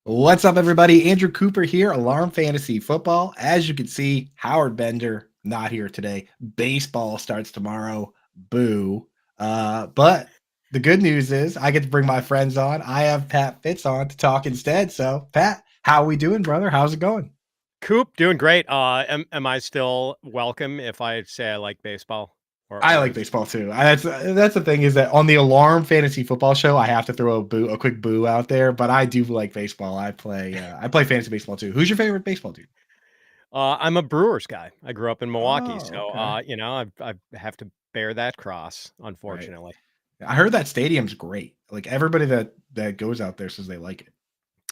What's up, everybody? Andrew Cooper here, Alarm Fantasy Football. As you can see, Howard Bender not here today. Baseball starts tomorrow. Boo. But the good news is I get to bring my friends on. I have Pat Fitz on to talk instead. So, Pat, how we doing, brother? How's it going? Coop, doing great. Am I still welcome if I say I like baseball? I Or like is baseball too. That's the thing is that on the Alarm Fantasy Football show, I have to throw a quick boo out there. But I do like baseball. I play fantasy baseball too. Who's your favorite baseball team? I'm a Brewers guy. I grew up in Milwaukee, Oh, so okay. I have to bear that cross, Right. unfortunately. I heard that stadium's great. Like everybody that goes out there says they like it.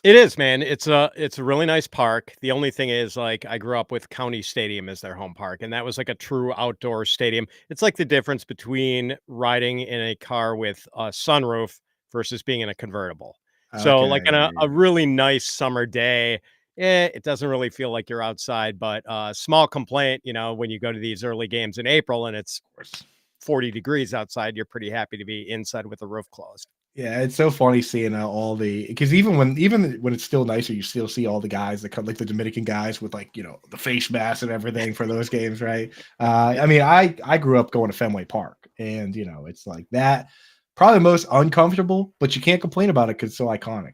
It is, man. It's a really nice park. The only thing is, like, I grew up with County Stadium as their home park, and that was like a true outdoor stadium. It's like the difference between riding in a car with a sunroof versus being in a convertible. So, Okay, like in yeah, a yeah. really nice summer day, it doesn't really feel like you're outside. But small complaint, when you go to these early games in April and it's Of course. 40 degrees outside, you're pretty happy to be inside with the roof closed. Yeah, it's so funny seeing all the because even when it's still nicer, you still see all the guys that come like the Dominican guys with like the face masks and everything for those games, right? I mean, I grew up going to Fenway Park, and it's like that probably the most uncomfortable, but you can't complain about it because it's so iconic.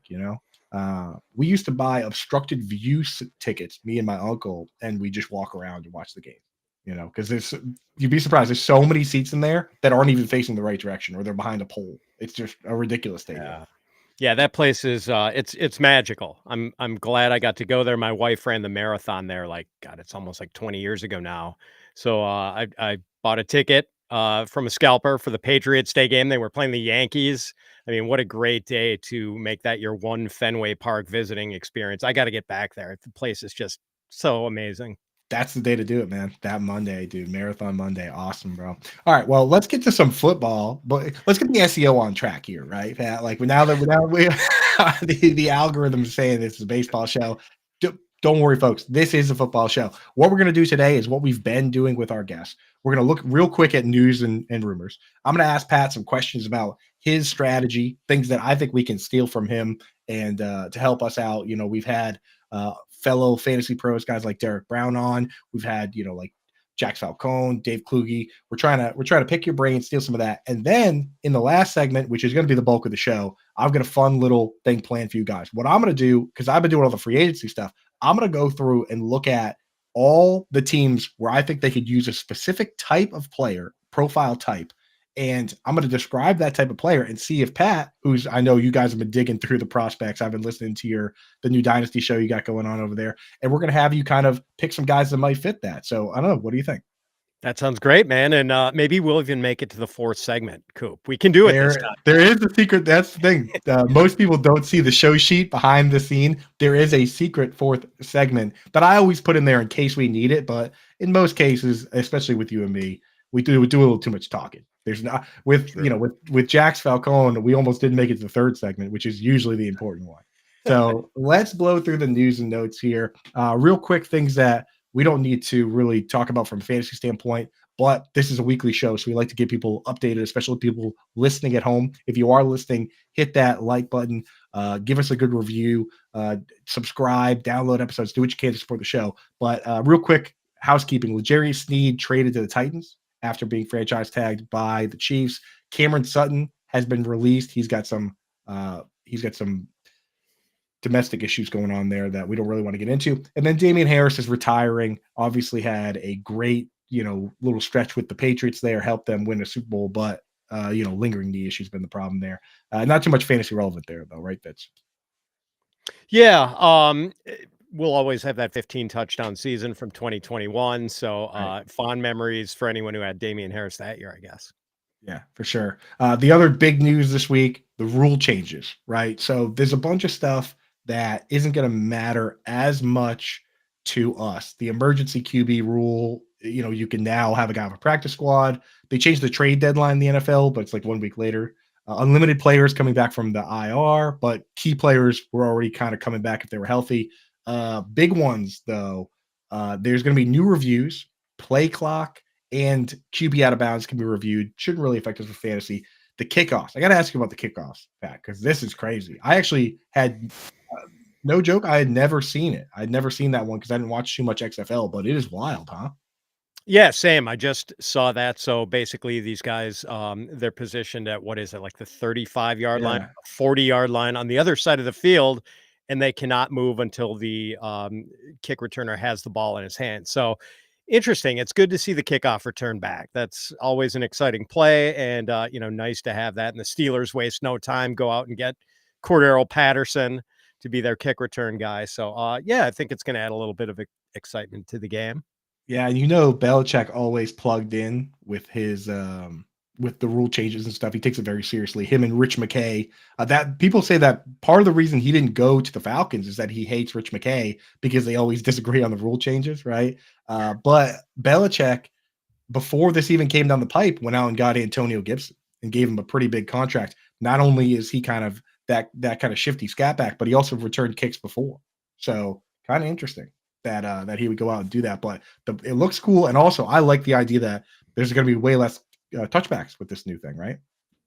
We used to buy obstructed view tickets, me and my uncle, and we just walk around and watch the game. Because there's you'd be surprised. There's so many seats in there that aren't even facing the right direction, or they're behind a pole. It's just a ridiculous stadium. Yeah. Yeah, that place is it's magical. I'm glad I got to go there. My wife ran the marathon there like God, it's almost like 20 years ago now. So I bought a ticket from a scalper for the Patriots Day game. They were playing the Yankees. I mean, what a great day to make that your one Fenway Park visiting experience. I got to get back there. The place is just so amazing. That's the day to do it, man. That Monday, dude. Marathon Monday. Awesome, bro. All right. Well, let's get to some football, but let's get the SEO on track here, right, Pat? Like now we the algorithm is saying this is a baseball show. Don't worry, folks. This is a football show. What we're going to do today is what we've been doing with our guests. We're going to look real quick at news and rumors. I'm going to ask Pat some questions about his strategy, things that I think we can steal from him, and to help us out. We've had fellow fantasy pros, guys like Derek Brown on. We've had, like Jack Falcone, Dave Kluge. We're trying to pick your brain, steal some of that. And then in the last segment, which is going to be the bulk of the show, I've got a fun little thing planned for you guys. What I'm going to do, because I've been doing all the free agency stuff, I'm going to go through and look at all the teams where I think they could use a specific type of player, profile type, and I'm going to describe that type of player and see if Pat, who's I know you guys have been digging through the prospects. I've been listening to the new Dynasty show you got going on over there, and we're going to have you kind of pick some guys that might fit that. So I don't know. What do you think? That sounds great, man. And maybe we'll even make it to the fourth segment, Coop. We can do it this time. There is a secret. That's the thing. Most people don't see the show sheet behind the scene. There is a secret fourth segment that I always put in there in case we need it. But in most cases, especially with you and me, we do a little too much talking. There's not with True. with Jax Falcone, we almost didn't make it to the third segment, which is usually the important one. So let's blow through the news and notes here. Real quick, things that we don't need to really talk about from a fantasy standpoint, but this is a weekly show, so we like to get people updated, especially people listening at home. If you are listening, hit that like button, give us a good review, subscribe, download episodes, do what you can to support the show. But real quick, housekeeping: L'Jarius Sneed traded to the Titans after being franchise tagged by the Chiefs. Cameron Sutton has been released. He's got some domestic issues going on there that we don't really want to get into. And then Damian Harris is retiring. Obviously had a great, little stretch with the Patriots there, helped them win a Super Bowl, but lingering knee issues been the problem there. Not too much fantasy relevant there though, right? That's Yeah. We'll always have that 15 touchdown season from 2021. So right. fond memories for anyone who had Damian Harris that year, I guess. Yeah, for sure. The other big news this week, the rule changes, right? So there's a bunch of stuff that isn't going to matter as much to us. The emergency QB rule, you can now have a guy on a practice squad. They changed the trade deadline in the NFL, but it's like 1 week later. Unlimited players coming back from the IR, but key players were already kind of coming back if they were healthy. Big ones, though, there's going to be new reviews, play clock, and QB out of bounds can be reviewed. Shouldn't really affect us for fantasy. The kickoffs. I got to ask you about the kickoffs, Pat, because this is crazy. I actually had No joke, I had never seen it. I'd never seen that one because I didn't watch too much XFL, but it is wild, huh? Yeah, same. I just saw that. So basically, these guys, they're positioned at what is it, like the 35-yard line, Yeah. 40-yard line on the other side of the field, and they cannot move until the kick returner has the ball in his hand. So interesting. It's good to see the kickoff return back. That's always an exciting play, and nice to have that. And the Steelers waste no time, go out and get Cordero Patterson to be their kick return guy. So yeah, I think it's going to add a little bit of excitement to the game. Yeah, and you know Belichick always plugged in with the rule changes and stuff. He takes it very seriously. Him and Rich McKay. That people say that part of the reason he didn't go to the Falcons is that he hates Rich McKay because they always disagree on the rule changes, right? But Belichick, before this even came down the pipe, went out and got Antonio Gibson and gave him a pretty big contract. Not only is he kind of that kind of shifty scat back, but he also returned kicks before. So kind of interesting that he would go out and do that. But it looks cool, and also I like the idea that there's going to be way less touchbacks with this new thing, right?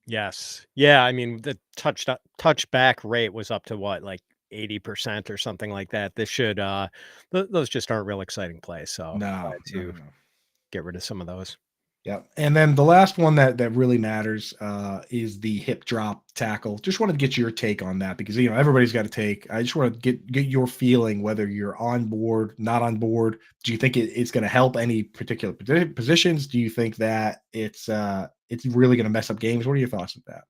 Yes. Yeah, I mean, the touchback rate was up to what, like 80% or something like that. This should those just aren't real exciting plays, so No, glad no, to no, no. get rid of some of those. Yeah, and then the last one that really matters is the hip drop tackle. Just wanted to get your take on that because everybody's got to take. I just want to get your feeling whether you're on board, not on board. Do you think it's going to help any particular positions? Do you think that it's really going to mess up games? What are your thoughts on that?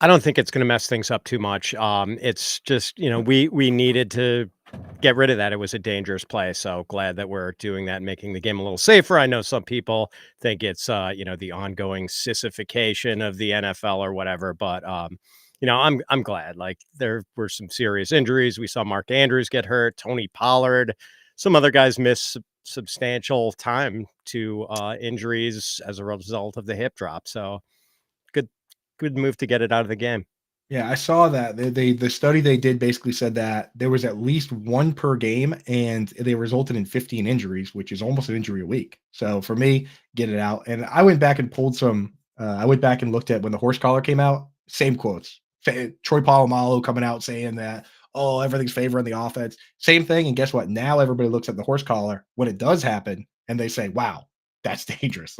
I don't think it's gonna mess things up too much. It's just, we needed to get rid of that. It was a dangerous play, so glad that we're doing that and making the game a little safer. I know some people think it's, the ongoing sissification of the NFL or whatever, but, I'm glad. Like, there were some serious injuries. We saw Mark Andrews get hurt, Tony Pollard, some other guys miss substantial time to, injuries as a result of the hip drop, so good good move to get it out of the game. Yeah, I saw that. The study they did basically said that there was at least one per game, and they resulted in 15 injuries, which is almost an injury a week. So for me, get it out. And I went back and pulled some. I went back and looked at when the horse collar came out. Same quotes. Troy Polamalu coming out saying that, oh, everything's favoring the offense. Same thing. And guess what? Now everybody looks at the horse collar when it does happen, and they say, wow, that's dangerous.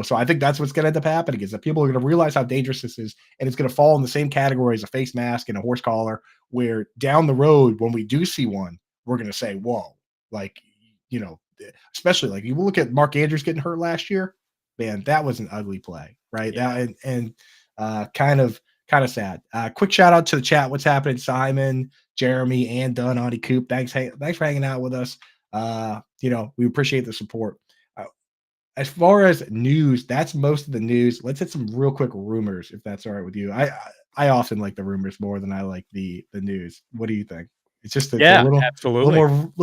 So I think that's what's going to end up happening is that people are going to realize how dangerous this is, and it's going to fall in the same category as a face mask and a horse collar, where down the road, when we do see one, we're going to say, whoa, like, you know, especially like you look at Mark Andrews getting hurt last year, man, that was an ugly play, right? Yeah. And kind of sad. Quick shout out to the chat. What's happening, Simon, Jeremy, and Dunn, Audie Coop. Thanks for hanging out with us. We appreciate the support. Uh, as far as news, that's most of the news. Let's hit some real quick rumors, if that's all right with you. I often like the rumors more than I like the news. What do you think? It's a Yeah, little absolutely.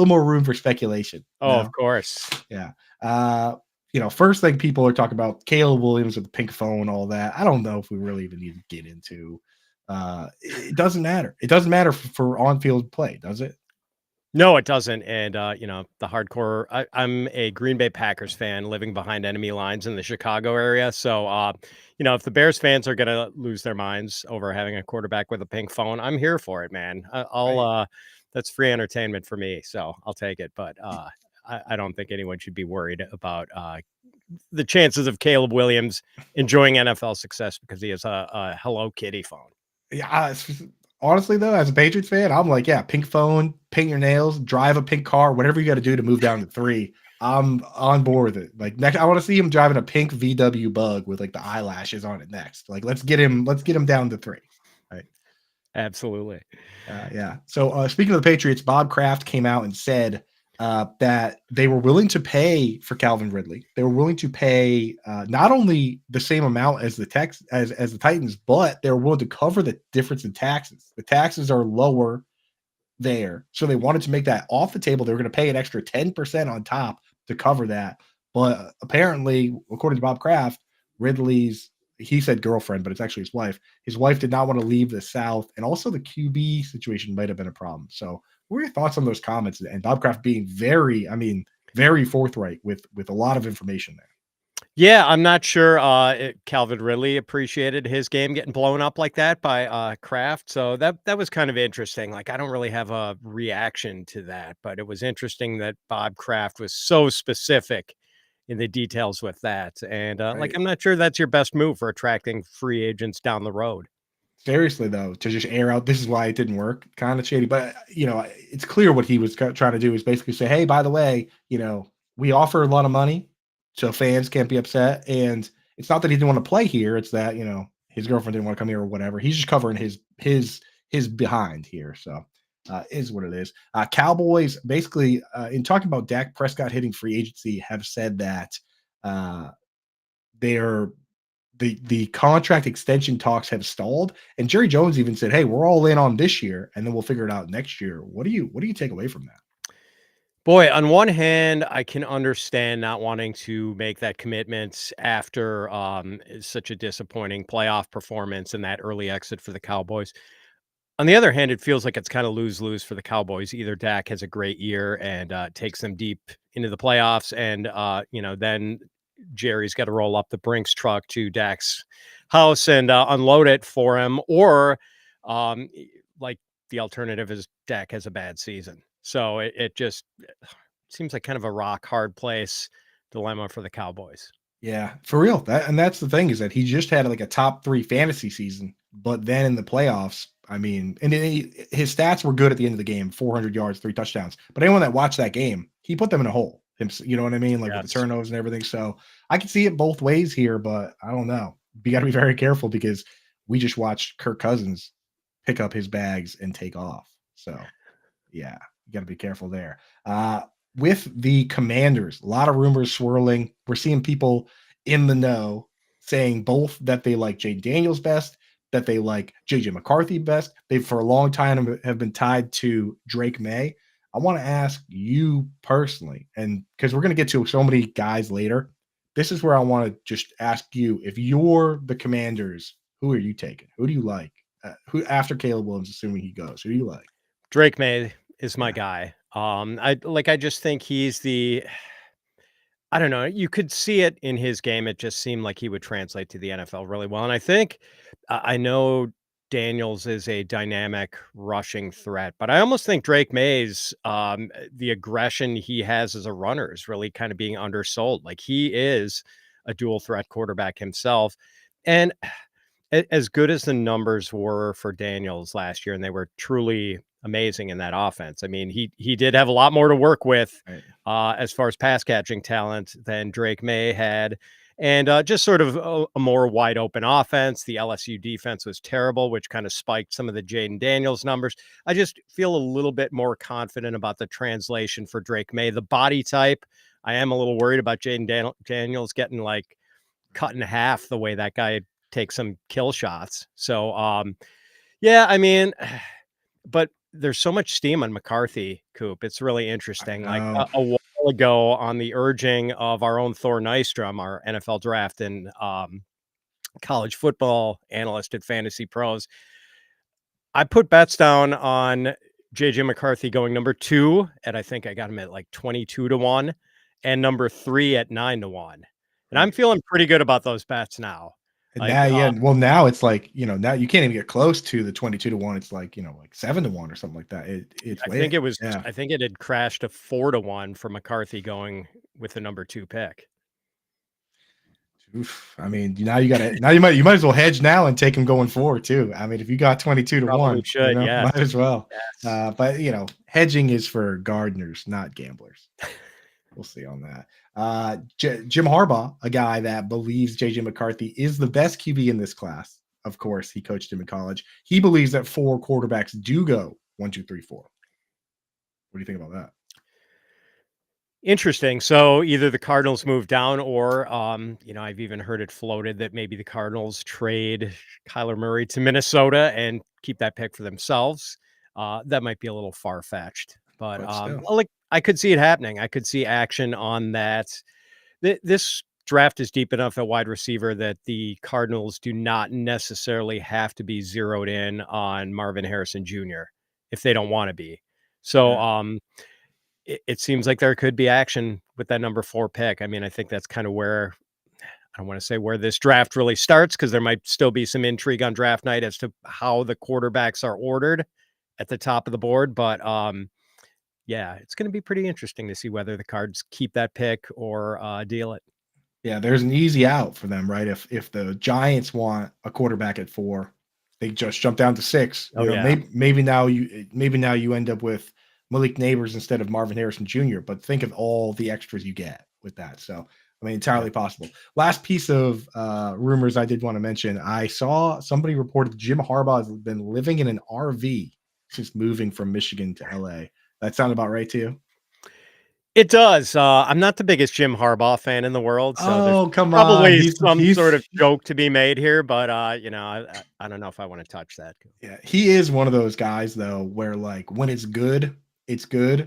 more room for speculation. Oh, of No, course. yeah. First thing people are talking about Caleb Williams with the pink phone, all that. I don't know if we really even need to get into. It doesn't matter. It doesn't matter for on field play, does it? No, it doesn't, and, the hardcore I'm a Green Bay Packers fan living behind enemy lines in the Chicago area, so, if the Bears fans are gonna lose their minds over having a quarterback with a pink phone, I'm here for it, man. I'll, Right. that's free entertainment for me, so I'll take it, but, I don't think anyone should be worried about, the chances of Caleb Williams enjoying NFL success because he has a Hello Kitty phone. Yeah, honestly though, as a Patriots fan, I'm like, yeah, pink phone, paint your nails, drive a pink car, whatever you got to do to move down to 3. I'm on board with it. Like next, I want to see him driving a pink VW Bug with like the eyelashes on it next. Like let's get him down to 3. Right. Absolutely. Yeah. So speaking of the Patriots, Bob Kraft came out and said that they were willing to pay for Calvin Ridley. They were willing to pay not only the same amount as as the Titans, but they were willing to cover the difference in taxes. The taxes are lower there. So they wanted to make that off the table. They were going to pay an extra 10% on top to cover that. But apparently, according to Bob Kraft, Ridley's, he said girlfriend, but it's actually his wife. His wife did not want to leave the South. And also the QB situation might have been a problem. So what are your thoughts on those comments? And Bob Kraft being very forthright with a lot of information there. Yeah, I'm not sure, Calvin Ridley appreciated his game getting blown up like that by, Kraft, so that was kind of interesting, like, I don't really have a reaction to that, but it was interesting that Bob Kraft was so specific in the details with that, and, like, Right. I'm not sure that's your best move for attracting free agents down the road. Seriously though, to just air out, this is why it didn't work, kind of shady. But it's clear what he was trying to do is basically say, hey, by the way, we offer a lot of money, so fans can't be upset. And it's not that he didn't want to play here; it's that his girlfriend didn't want to come here or whatever. He's just covering his behind here. So is what it is. Cowboys basically, in talking about Dak Prescott hitting free agency, have said that uh, they're the contract extension talks have stalled, and Jerry Jones even said, "Hey, we're all in on this year, and then we'll figure it out next year." What do you take away from that? Boy, on one hand, I can understand not wanting to make that commitment after, such a disappointing playoff performance and that early exit for the Cowboys. On the other hand, it feels like it's kinda lose-lose for the Cowboys. Either Dak has a great year and, takes them deep into the playoffs and, then Jerry's gotta roll up the Brinks truck to Dak's house and, unload it for him, or, like, the alternative is Dak has a bad season. So it just seems like kind of a rock hard place dilemma for the Cowboys. Yeah, for real. That's the thing is that he just had like a top 3 fantasy season, but then in the playoffs, I mean, and then his stats were good at the end of the game, 400 yards, 3 touchdowns. But anyone that watched that game, he put them in a hole. You know what I mean? Like with the Yes. turnovers and everything. So I can see it both ways here, but I don't know. You got to be very careful because we just watched Kirk Cousins pick up his bags and take off. So yeah, you got to be careful there. With the Commanders, a lot of rumors swirling. We're seeing people in the know saying both that they like Jane Daniels best, that they like JJ McCarthy best. They for a long time have been tied to Drake May. I want to ask you personally, and because we're going to get to so many guys later, this is where I want to just ask you if you're the Commanders, who are you taking? Who do you like? Who after Caleb Williams, assuming he goes, who do you like? Drake May is my Yeah. guy. I just think he's the I don't know, you could see it in his game, it just seemed like he would translate to the NFL really well, and I think I know Daniels is a dynamic rushing threat, but I almost think Drake Mays, the aggression he has as a runner is really kind of being undersold, like, he is a dual threat quarterback himself, and as good as the numbers were for Daniels last year, and they were truly amazing in that offense. I mean, he did have a lot more to work with Right. as far as pass catching talent than Drake May had, and just sort of a more wide open offense. The LSU defense was terrible, which kind of spiked some of the Jaden Daniels numbers. I just feel a little bit more confident about the translation for Drake May. The body type, I am a little worried about Daniels getting like cut in half the way that guy takes some kill shots. So, yeah, I mean, but there's so much steam on McCarthy, Coop. It's really I interesting. Like know. a while ago, on the urging of our own Thor Nystrom, our NFL draft and college football analyst at Fantasy Pros, I put bets down on JJ McCarthy going number 2 at I think I got him at like 22 to 1 and number 3 at 9 to 1. And I'm Right. feeling pretty good about those bets now. And Like now, yeah, well, now it's like, now you can't even get close to the 22 to 1. It's like, like 7 to 1 or something like that. It's I think way it was yeah. I think it had crashed to 4 to 1 for McCarthy going with the number 2 pick. Oof. I mean, now you might as well hedge now and take him going forward too. I mean, if you got 22 to Probably 1, should, yes, might as well. yes. But hedging is for gardeners, not gamblers. We'll see on that. Jim Harbaugh, a guy that believes JJ McCarthy is the best QB in this class. Of course, he coached him in college. He believes that 4 quarterbacks do go 1, 2, 3, 4. What do you think about that? Interesting. So either the Cardinals move down or, I've even heard it floated that maybe the Cardinals trade Kyler Murray to Minnesota and keep that pick for themselves. That might be a little far-fetched, but, But still, like, I could see it happening. I could see action on that. This draft is deep enough at wide receiver that the Cardinals do not necessarily have to be zeroed in on Marvin Harrison Jr. if they don't wanna be. So, yeah. it seems like there could be action with that number 4 pick. I mean, I think that's kind of where I don't want to say where this draft really starts because there might still be some intrigue on draft night as to how the quarterbacks are ordered at the top of the board. But yeah, it's going to be pretty interesting to see whether the Cards keep that pick or deal it. Yeah, there's an easy out for them, right? If the Giants want a quarterback at 4, they just jump down to 6. Oh, yeah. Maybe now you end up with Malik Neighbors instead of Marvin Harrison Jr., but think of all the extras you get with that. So, I mean, Yeah. entirely possible. Last piece of rumors I did want to mention. I saw somebody reported Jim Harbaugh has been living in an RV since moving from Michigan to LA. That sound about right to you? It does. I'm not the biggest Jim Harbaugh fan in the world, so there's Oh, come on. probably He's some sort he's of joke to be made here, but I don't know if I want to touch that. Yeah, he is one of those guys though, where like when it's good,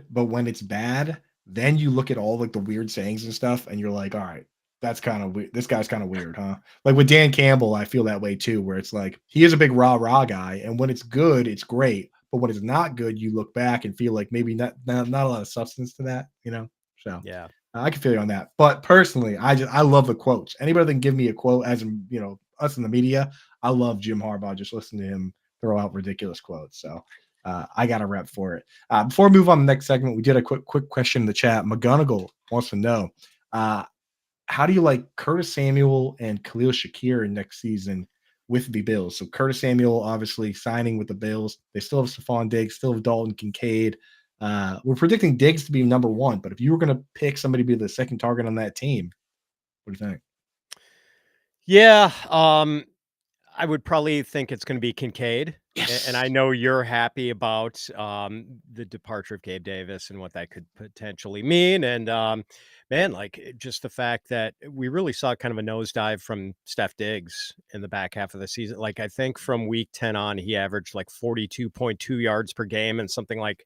but when it's bad, then you look at all like the weird sayings and stuff, and you're like, all right, that's kind of weird. This guy's kind of weird, huh? Like with Dan Campbell, I feel that way too, where it's like he is a big rah guy, and when it's good, it's great, but when it's not good, you look back and feel like maybe not a lot of substance to that, you know. So Yeah. I can feel you on that. But personally, I love the quotes. Anybody that can give me a quote, as in us in the media, I love Jim Harbaugh. Just listen to him throw out ridiculous quotes. So I got a rep for it. Before we move on to the next segment, we did a quick question in the chat. McGonigal wants to know uh, how do you like Curtis Samuel and Khalil Shakir next season with the Bills? So Curtis Samuel obviously signing with the Bills. They still have Stephon Diggs, still have Dalton Kincaid. We're predicting Diggs to be number 1, but if you were going to pick somebody to be the second target on that team, what do you think? Yeah. I would probably think it's gonna be Kincaid, and Yes. I know you're happy about, the departure of Gabe Davis and what that could potentially mean, and, man, like, just the fact that we really saw kind of a nosedive from Steph Diggs in the back half of the season. Like, I think from week 10 on, he averaged, like, 42.2 yards per game and something like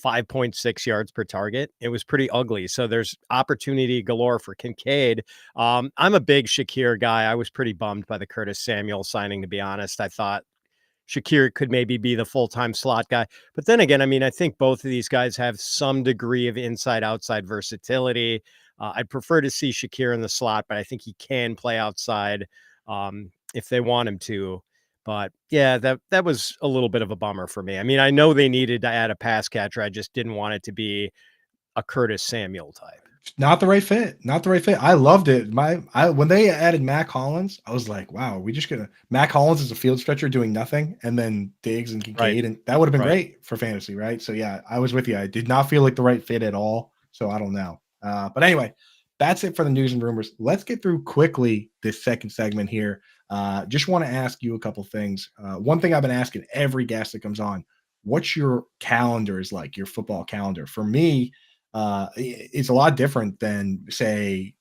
5.6 yards per target. It was pretty ugly, so there's opportunity galore for Kincaid. I'm a big Shakir guy. I was pretty bummed by the Curtis Samuel signing, to be honest. I thought Shakir could maybe be the full-time slot guy. But then again, I mean, I think both of these guys have some degree of inside-outside versatility. I'd prefer to see Shakir in the slot, but I think he can play outside if they want him to. But yeah, that was a little bit of a bummer for me. I mean, I know they needed to add a pass catcher. I just didn't want it to be a Curtis Samuel type. Not the right fit. Not the right fit. I loved it. When they added Mac Hollins, I was like, wow, we just gonna Mac Hollins is a field stretcher doing nothing, and then Diggs and Right. Kincaid, and that would have been Right. great for fantasy, right? So yeah, I was with you. I did not feel like the right fit at all. So I don't know. But anyway, that's it for the news and rumors. Let's get through quickly this second segment here. Just want to ask you a couple things. One thing I've been asking every guest that comes on: what's your calendar is like, your football calendar? For me, it's a lot different than say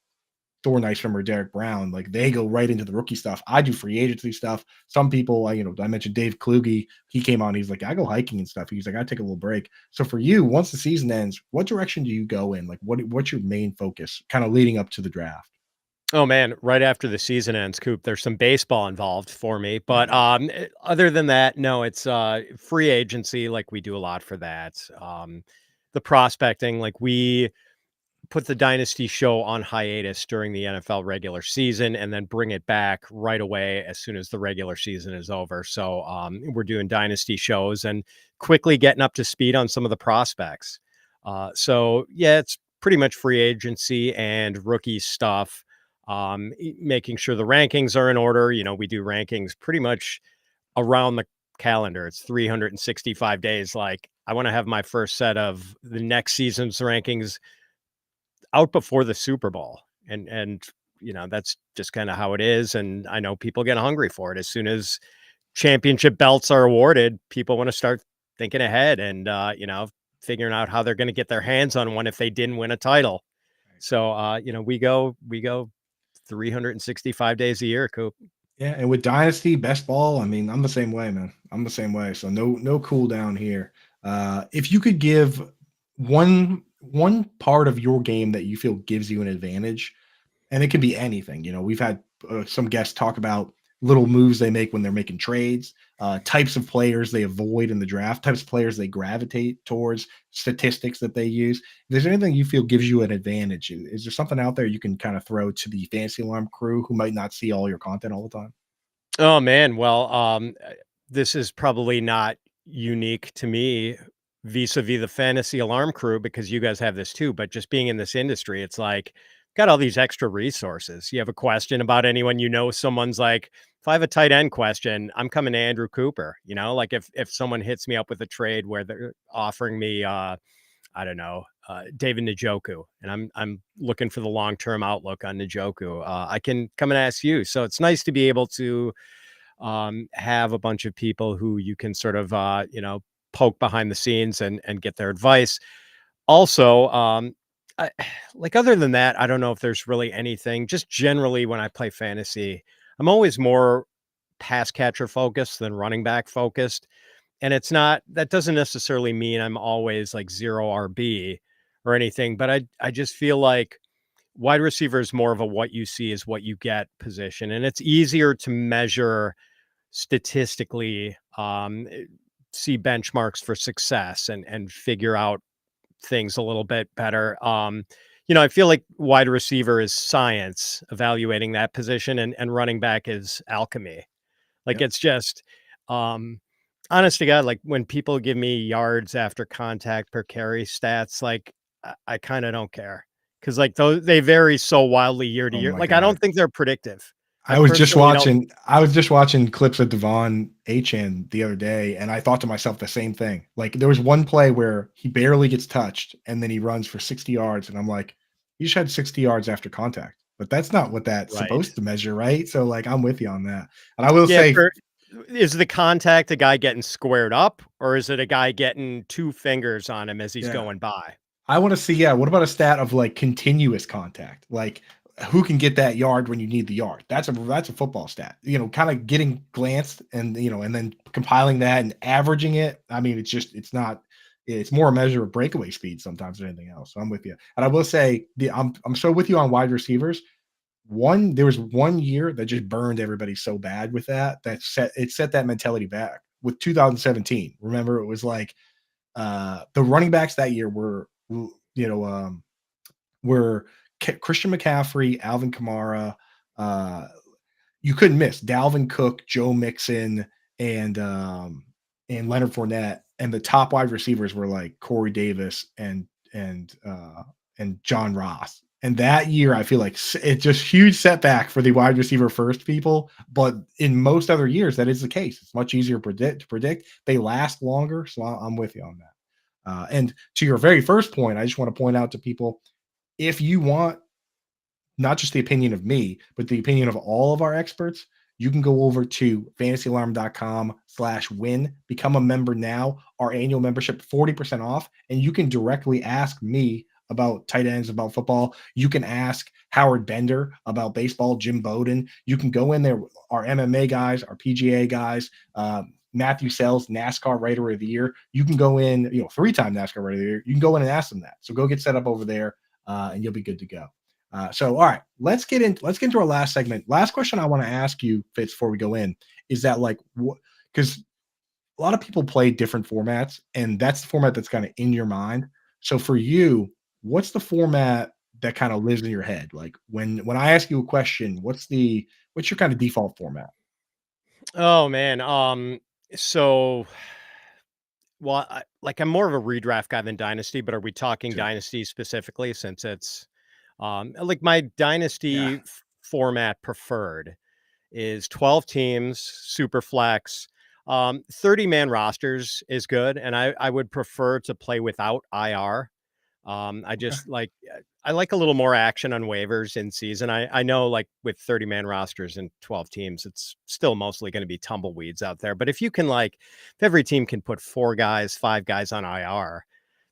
Thor Nystrom or Derek Brown. Like they go right into the rookie stuff. I do free agency stuff. Some people, I mentioned Dave Kluge. He came on. He's like, I go hiking and stuff. He's like, I take a little break. So for you, once the season ends, what direction do you go in? Like, what's your main focus, kind of leading up to the draft? Oh man, right after the season ends, Coop, there's some baseball involved for me. But other than that, no, it's free agency. Like we do a lot for that. The prospecting, like we put the Dynasty show on hiatus during the NFL regular season and then bring it back right away as soon as the regular season is over. So we're doing Dynasty shows and quickly getting up to speed on some of the prospects. So yeah, it's pretty much free agency and rookie stuff. Making sure the rankings are in order. We do rankings pretty much around the calendar. It's 365 days. Like I want to have my first set of the next season's rankings out before the Super Bowl. And that's just kind of how it is. And I know people get hungry for it. As soon as championship belts are awarded, people want to start thinking ahead and figuring out how they're going to get their hands on one if they didn't win a title. So we go 365 days a year, Coop. Yeah, and with Dynasty, best ball, I mean, I'm the same way, man. I'm the same way. So no cool down here. If you could give one part of your game that you feel gives you an advantage, and it can be anything. We've had some guests talk about little moves they make when they're making trades. types of players they avoid in the draft, types of players they gravitate towards, statistics that they use. If there's anything you feel gives you an advantage, is there something out there you can kind of throw to the Fantasy Alarm crew who might not see all your content all the time? Oh man, well, this is probably not unique to me vis-a-vis the fantasy alarm crew because you guys have this too, but just being in this industry, it's like got all these extra resources. You have a question about anyone, someone's like, if I have a tight end question, I'm coming to Andrew Cooper, like if someone hits me up with a trade where they're offering me I don't know, David Njoku, and I'm looking for the long-term outlook on Njoku. I can come and ask you. So it's nice to be able to have a bunch of people who you can sort of poke behind the scenes and get their advice. Also, I, like other than that, I don't know if there's really anything. Just generally, when I play fantasy, I'm always more pass catcher focused than running back focused. And it's not that doesn't necessarily mean I'm always like 0 RB or anything, but I just feel like wide receiver is more of a what you see is what you get position, and it's easier to measure statistically, see benchmarks for success and figure out things a little bit better. I feel like wide receiver is science, evaluating that position, and running back is alchemy. Like, Yep. it's just, um, honest to God, like, when people give me yards after contact per carry stats, like, I kinda don't care because like, those they vary so wildly year to Oh year. my Like, I god. don't think they're predictive. I personally don't. I was just watching clips of Devon Achan the other day, and I thought to myself the same thing. Like, there was one play where he barely gets touched, and then he runs for 60 yards, and I'm like, "You just had 60 yards after contact." But that's not what that's Right. supposed to measure, right? So, like, I'm with you on that. And I will Yeah, say for is the contact a guy getting squared up, or is it a guy getting 2 fingers on him as he's yeah. going by? I wanna see, yeah, what about a stat of, like, continuous contact? Like, who can get that yard when you need the yard? That's a football stat. Kinda getting glanced and, and then compiling that and averaging it. I mean, it's not it's more a measure of breakaway speed sometimes than anything else. So I'm with you. And I will say I'm so with you on wide receivers. There was 1 year that just burned everybody so bad with that set that mentality back with 2017. Remember, it was like, the running backs that year were Christian McCaffrey, Alvin Kamara. Uh, you couldn't miss Dalvin Cook, Joe Mixon, and and Leonard Fournette. And the top wide receivers were like Corey Davis and John Ross. And that year, I feel like it's just huge setback for the wide receiver first people. But in most other years, that is the case. It's much easier to predict. They last longer. So I'm with you on that. And to your very first point, I just want to point out to people, if you want not just the opinion of me, but the opinion of all of our experts, you can go over to fantasyalarm.com/win, become a member now. Our annual membership, 40% off, and you can directly ask me about tight ends, about football. You can ask Howard Bender about baseball, Jim Bowden. You can go in there, our MMA guys, our PGA guys, Matthew Sells, NASCAR Writer of the Year. You can go in, 3-time NASCAR Writer of the Year. You can go in and ask them that. So go get set up over there, and you'll be good to go. So, all right, let's get into our last segment. Last question I want to ask you, Fitz, before we go in, is that like what? Because a lot of people play different formats, and that's the format that's kind of in your mind. So, for you, what's the format that kind of lives in your head? Like when I ask you a question, what's your kind of default format? Oh, man, so well, I'm more of a redraft guy than dynasty, but are we talking Too. dynasty specifically since it's, like my dynasty Yeah. format preferred is 12 teams, super flex. 30-man rosters is good, and I would prefer to play without IR. I Okay. just like I like a little more action on waivers in season. I know like with 30-man rosters and 12 teams, it's still mostly going to be tumbleweeds out there. But if you can if every team can put 4 guys, 5 guys on IR,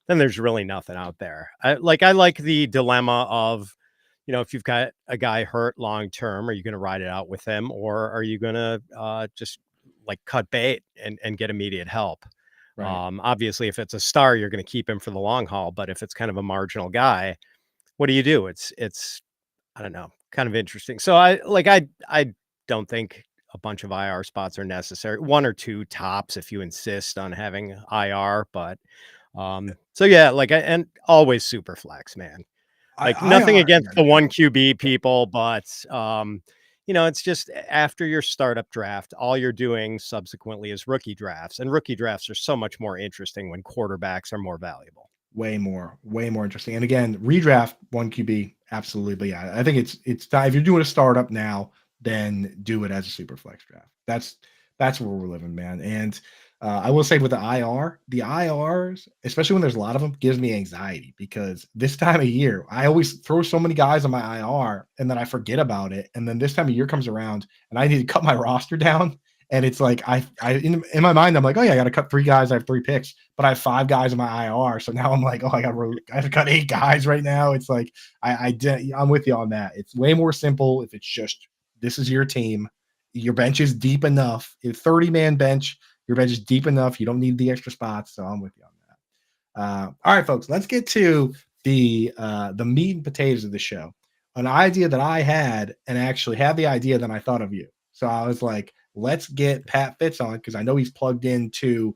then there's really nothing out there. I like the dilemma of, if you've got a guy hurt long term, are you going to ride it out with him, or are you going to just like cut bait and get immediate help? Right. Obviously, if it's a star, you're going to keep him for the long haul. But if it's kind of a marginal guy, what do you do? It's I don't know, kind of interesting. So I don't think a bunch of IR spots are necessary. 1 or 2 tops if you insist on having IR, but, so yeah, like, and always super flex, man. Like, I nothing are against yeah, the no, 1 QB yeah, people, but, it's just after your startup draft, all you're doing subsequently is rookie drafts, and rookie drafts are so much more interesting when quarterbacks are more valuable. way more interesting. And again, redraft one QB, absolutely. But yeah, I think it's time if you're doing a startup now, then do it as a super flex draft. That's where we're living, man. And I will say with the IRs, especially when there's a lot of them, gives me anxiety because this time of year, I always throw so many guys on my IR and then I forget about it. And then this time of year comes around and I need to cut my roster down. And it's like in my mind, I'm like, oh yeah, I got to cut 3 guys. I have 3 picks, but I have 5 guys in my IR. So now I'm like, oh, I have to cut 8 guys right now. It's like I'm with you on that. It's way more simple if it's just this is your team. Your bench is deep enough. A 30-man bench, your bench is deep enough. You don't need the extra spots. So I'm with you on that. All right, folks, let's get to the meat and potatoes of the show. An idea that I had, and actually had the idea, then I thought of you. So I was like, let's get Pat Fitz on because I know he's plugged into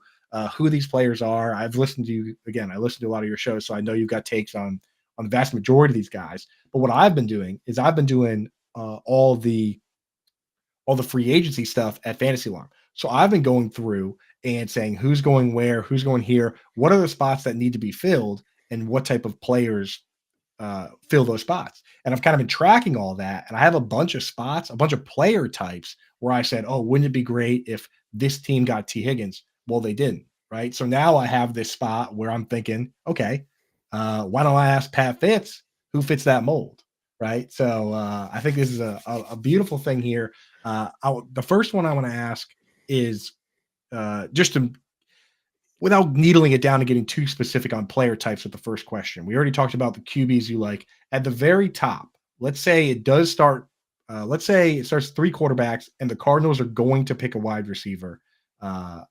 who these players are. I've listened to you again. I listened to a lot of your shows, so I know you've got takes on the vast majority of these guys. But what I've been doing is I've been doing all the free agency stuff at Fantasy Alarm. So I've been going through and saying who's going where, who's going here, what are the spots that need to be filled, and what type of players fill those spots. And I've kind of been tracking all that. And I have a bunch of spots, a bunch of player types where I said, oh, wouldn't it be great if this team got T. Higgins? Well, they didn't. Right. So now I have this spot where I'm thinking, okay, why don't I ask Pat Fitz who fits that mold? Right. So I think this is a beautiful thing here. The first one I want to ask is just to without needling it down and getting too specific on player types with the first question. We already talked about the QBs you like. At the very top, let's say it does start, let's say it starts 3 quarterbacks and the Cardinals are going to pick a wide receiver. Uh,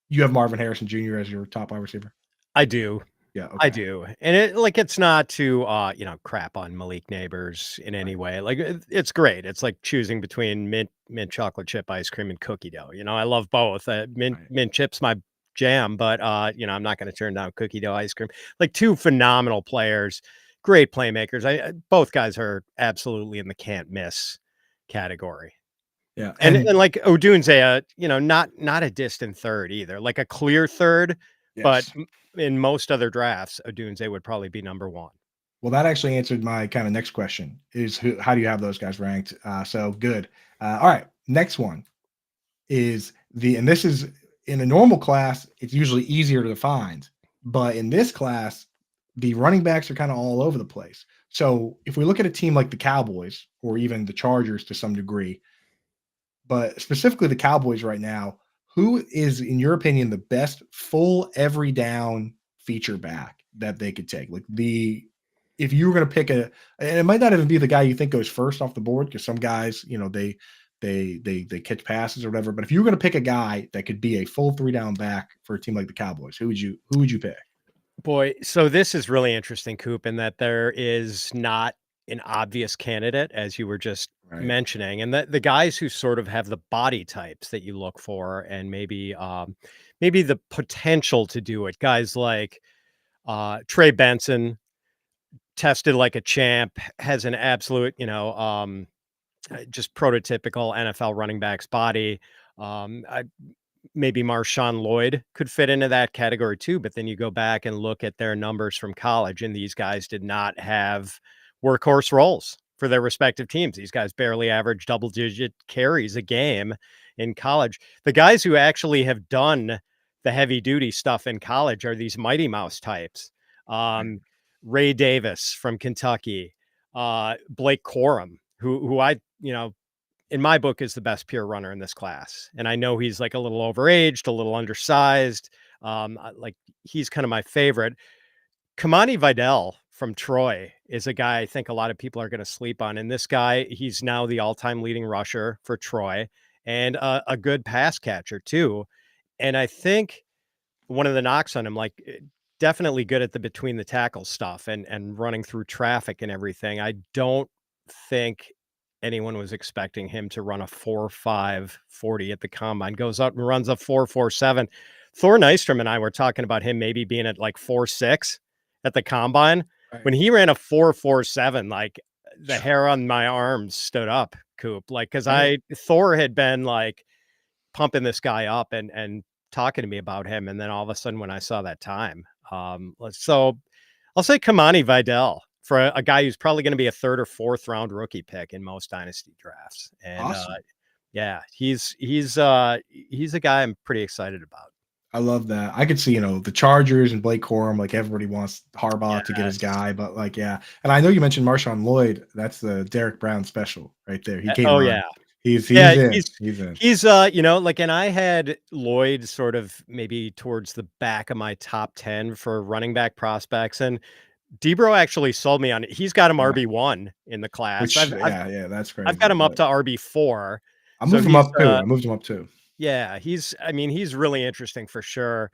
you have Marvin Harrison Jr. as your top wide receiver? I do. Yeah. I Okay. do. And it's not to, crap on Malik Neighbors in any Right. way. Like, it's great. It's like choosing between mint chocolate chip ice cream and cookie dough. I love both. Right. Mint chip's my jam, but, I'm not gonna turn down cookie dough ice cream. Like, 2 phenomenal players, great playmakers. Both guys are absolutely in the can't miss category. Yeah. And And like Odunze, not a distant third either, like a clear third, but yes. in most other drafts, Odunze would probably be number 1. Well, that actually answered my kind of next question is how do you have those guys ranked? So good. All right. Next one is and this is in a normal class, it's usually easier to find. But in this class, the running backs are kind of all over the place. So if we look at a team like the Cowboys or even the Chargers to some degree, but specifically the Cowboys right now, who is, in your opinion, the best full every down feature back that they could take? Like if you were going to pick and it might not even be the guy you think goes first off the board because some guys, they catch passes or whatever. But if you were going to pick a guy that could be a full 3 down back for a team like the Cowboys, who would you pick? Boy, so this is really interesting, Coop, in that there is not an obvious candidate, as you were just Right. mentioning, and that the guys who sort of have the body types that you look for and maybe the potential to do it, guys like, Trey Benson, tested like a champ, has an absolute, just prototypical NFL running back's body. Maybe Marshawn Lloyd could fit into that category too, but then you go back and look at their numbers from college, and these guys did not have workhorse roles for their respective teams. These guys barely averaged double-digit carries a game in college. The guys who actually have done the heavy-duty stuff in college are these Mighty Mouse types. Right. Um, Ray Davis from Kentucky, Blake Corum, who I, in my book is the best pure runner in this class. And I know he's like a little overaged, a little undersized. Like he's kind of my favorite. Kamani Vidal from Troy is a guy I think a lot of people are going to sleep on. And this guy, he's now the all-time leading rusher for Troy and a good pass catcher too. And I think one of the knocks on him, like definitely good at the between the tackle stuff and running through traffic and everything. I don't think anyone was expecting him to run a 4.5 40 at the combine. Goes up and runs a 4.47. Thor Nystrom and I were talking about him maybe being at like 4.6 at the combine. Right. When he ran a 4.47, like the hair on my arms stood up, Coop. Like, because Right. Thor had been like pumping this guy up and talking to me about him, and then all of a sudden when I saw that time, so I'll say Kamani Vidal for a guy who's probably going to be a third or fourth round rookie pick in most dynasty drafts, and Awesome. yeah, he's a guy I'm pretty excited about. I love that. I could see, the Chargers and Blake Corum, like everybody wants Harbaugh to get his Yes. guy, but like, yeah. And I know you mentioned Marshawn Lloyd. That's the Derek Brown special right there. He came Oh yeah. on. He's Yeah, he's in. He's in. like, and I had Lloyd sort of maybe towards the back of my top 10 for running back prospects, and Debro actually sold me on it. He's got him Yeah. RB1 in the class. Which yeah, that's I've crazy. got him up But to RB4. I So moved him up too. I moved him up too. yeah, I mean, he's really interesting for sure.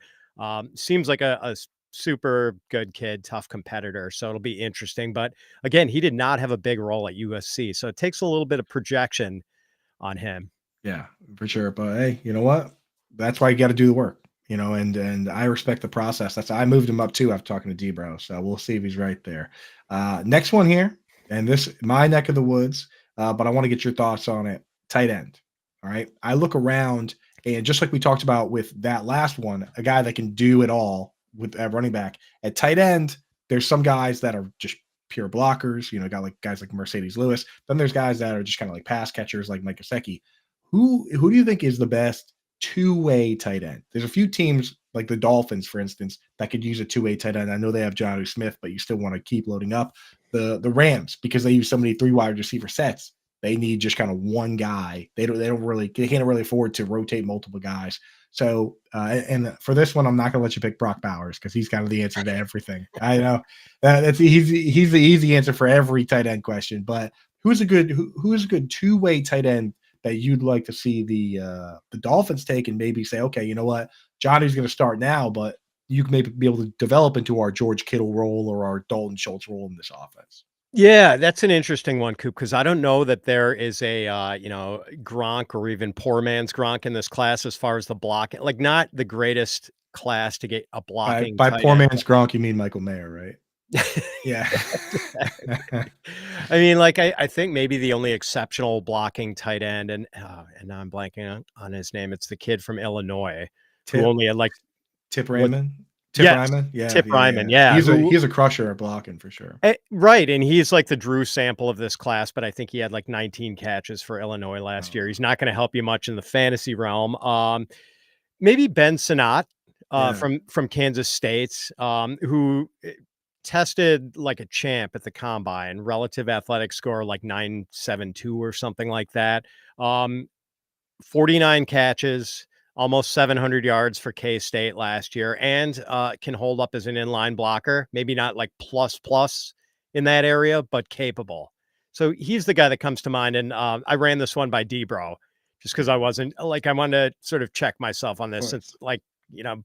Seems like a super good kid, tough competitor. So it'll be interesting. But again, he did not have a big role at USC. So it takes a little bit of projection on him. Yeah, for sure. But hey, you know what? That's why you got to do the work, and I respect the process. I moved him up too after talking to Debro. So we'll see if he's right there. Next one here, and this my neck of the woods, but I want to get your thoughts on it. Tight end. All right. I look around, and just like we talked about with that last one, a guy that can do it all with at running back. At tight end, there's some guys that are just pure blockers, got like guys like Mercedes Lewis. Then there's guys that are just kind of like pass catchers like Mike Gesicki. Who do you think is the best two-way tight end? There's a few teams like the Dolphins, for instance, that could use a two-way tight end. I know they have Jonnu Smith, but you still want to keep loading up. The Rams, because they use so many three wide receiver sets, they need just kind of one guy. They can't really afford to rotate multiple guys. So and for this one, I'm not gonna let you pick Brock Bowers because he's kind of the answer to everything. I know he's the easy answer for every tight end question. But who is a good two-way tight end that you'd like to see the Dolphins take and maybe say, okay, you know what, Johnny's going to start now, but you can maybe be able to develop into our George Kittle role or our Dalton Schultz role in this offense. Yeah, that's an interesting one, Coop, because I don't know that there is a Gronk or even poor man's Gronk in this class as far as the blocking. Like, not the greatest class to get a blocking By tight poor end. man's Gronk, you mean Michael Mayer, right? Yeah. I mean, like, I think maybe the only exceptional blocking tight end, and now I'm blanking on his name. It's the kid from Illinois who Tip only had like Tip what? Ryman. Tip Yes, Ryman. Yeah, Tip yeah, Ryman. yeah. Yeah, He's a crusher at blocking for sure. Right, and he's like the Drew sample of this class, but I think he had like 19 catches for Illinois last Oh, year. He's not going to help you much in the fantasy realm. Maybe Ben Sinnott yeah. from Kansas State, who tested like a champ at the combine, relative athletic score like 9.72 or something like that. Um, 49 catches, almost 700 yards for K-State last year, and can hold up as an inline blocker. Maybe not like plus in that area, but capable. So he's the guy that comes to mind. And I ran this one by Debro just because I wasn't like, I wanted to sort of check myself on Of this since, course. like,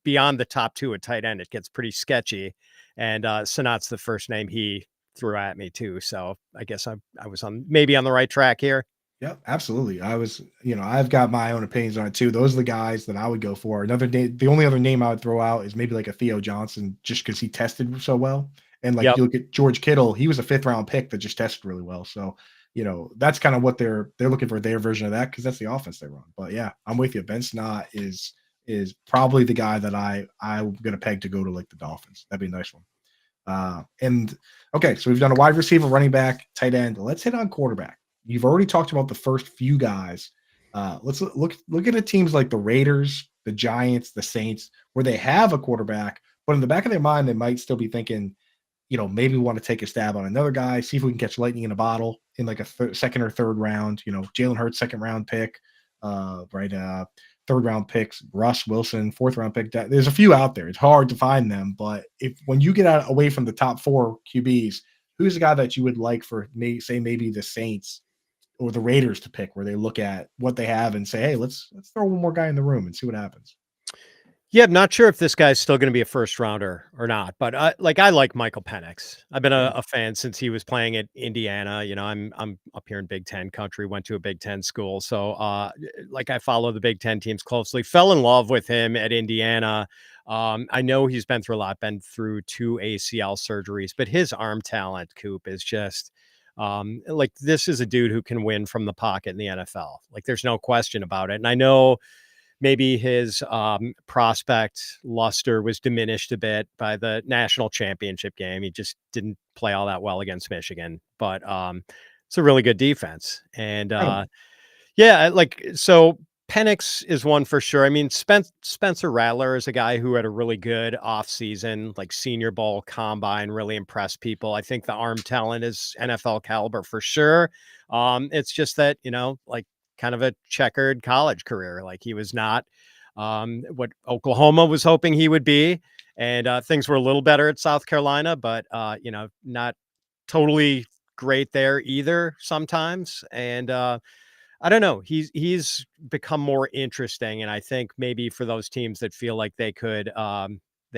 beyond the top two at tight end, it gets pretty sketchy. And Sanatt's the first name he threw at me too. So I guess I was maybe on the right track here. Yep, absolutely. I've got my own opinions on it too. Those are the guys that I would go for. Another name, the only other name I would throw out is maybe like a Theo Johnson, just because he tested so well. And like Yep. you look at George Kittle, he was a fifth round pick that just tested really well. So, that's kind of what they're looking for their version of that because that's the offense they run. But yeah, I'm with you. Ben Snott is probably the guy that I'm gonna peg to go to like the Dolphins. That'd be a nice one. And okay, so we've done a wide receiver, running back, tight end. Let's hit on quarterback. You've already talked about the first few guys. Let's look at the teams like the Raiders, the Giants, the Saints, where they have a quarterback, but in the back of their mind, they might still be thinking, maybe we want to take a stab on another guy, see if we can catch lightning in a bottle in like a second or third round. Jalen Hurts, second round pick, right? Third round picks, Russ Wilson, fourth round pick. There's a few out there. It's hard to find them, but when you get out away from the top four QBs, who's the guy that you would like for maybe the Saints or the Raiders to pick, where they look at what they have and say, hey, let's throw one more guy in the room and see what happens. Yeah, I'm not sure if this guy's still gonna be a first rounder or not, but, I like Michael Penix. I've been Yeah. a fan since he was playing at Indiana. I'm up here in Big Ten country, went to a Big Ten school, so, I follow the Big Ten teams closely. Fell in love with him at Indiana. I know he's been through a lot, been through 2 ACL surgeries, but his arm talent, Coop, is just, this is a dude who can win from the pocket in the NFL. Like, there's no question about it, and I know maybe his prospect luster was diminished a bit by the national championship game. He just didn't play all that well against Michigan, but it's a really good defense. And Incredible. yeah, so Penix is one for sure. I mean, Spencer Rattler is a guy who had a really good offseason, like Senior Bowl combine, really impressed people. I think the arm talent is NFL caliber for sure. It's just that, kind of a checkered college career. Like he was not what Oklahoma was hoping he would be. And things were a little better at South Carolina, but, not totally great there either sometimes. And I don't know. He's become more interesting, and I think maybe for those teams that feel like they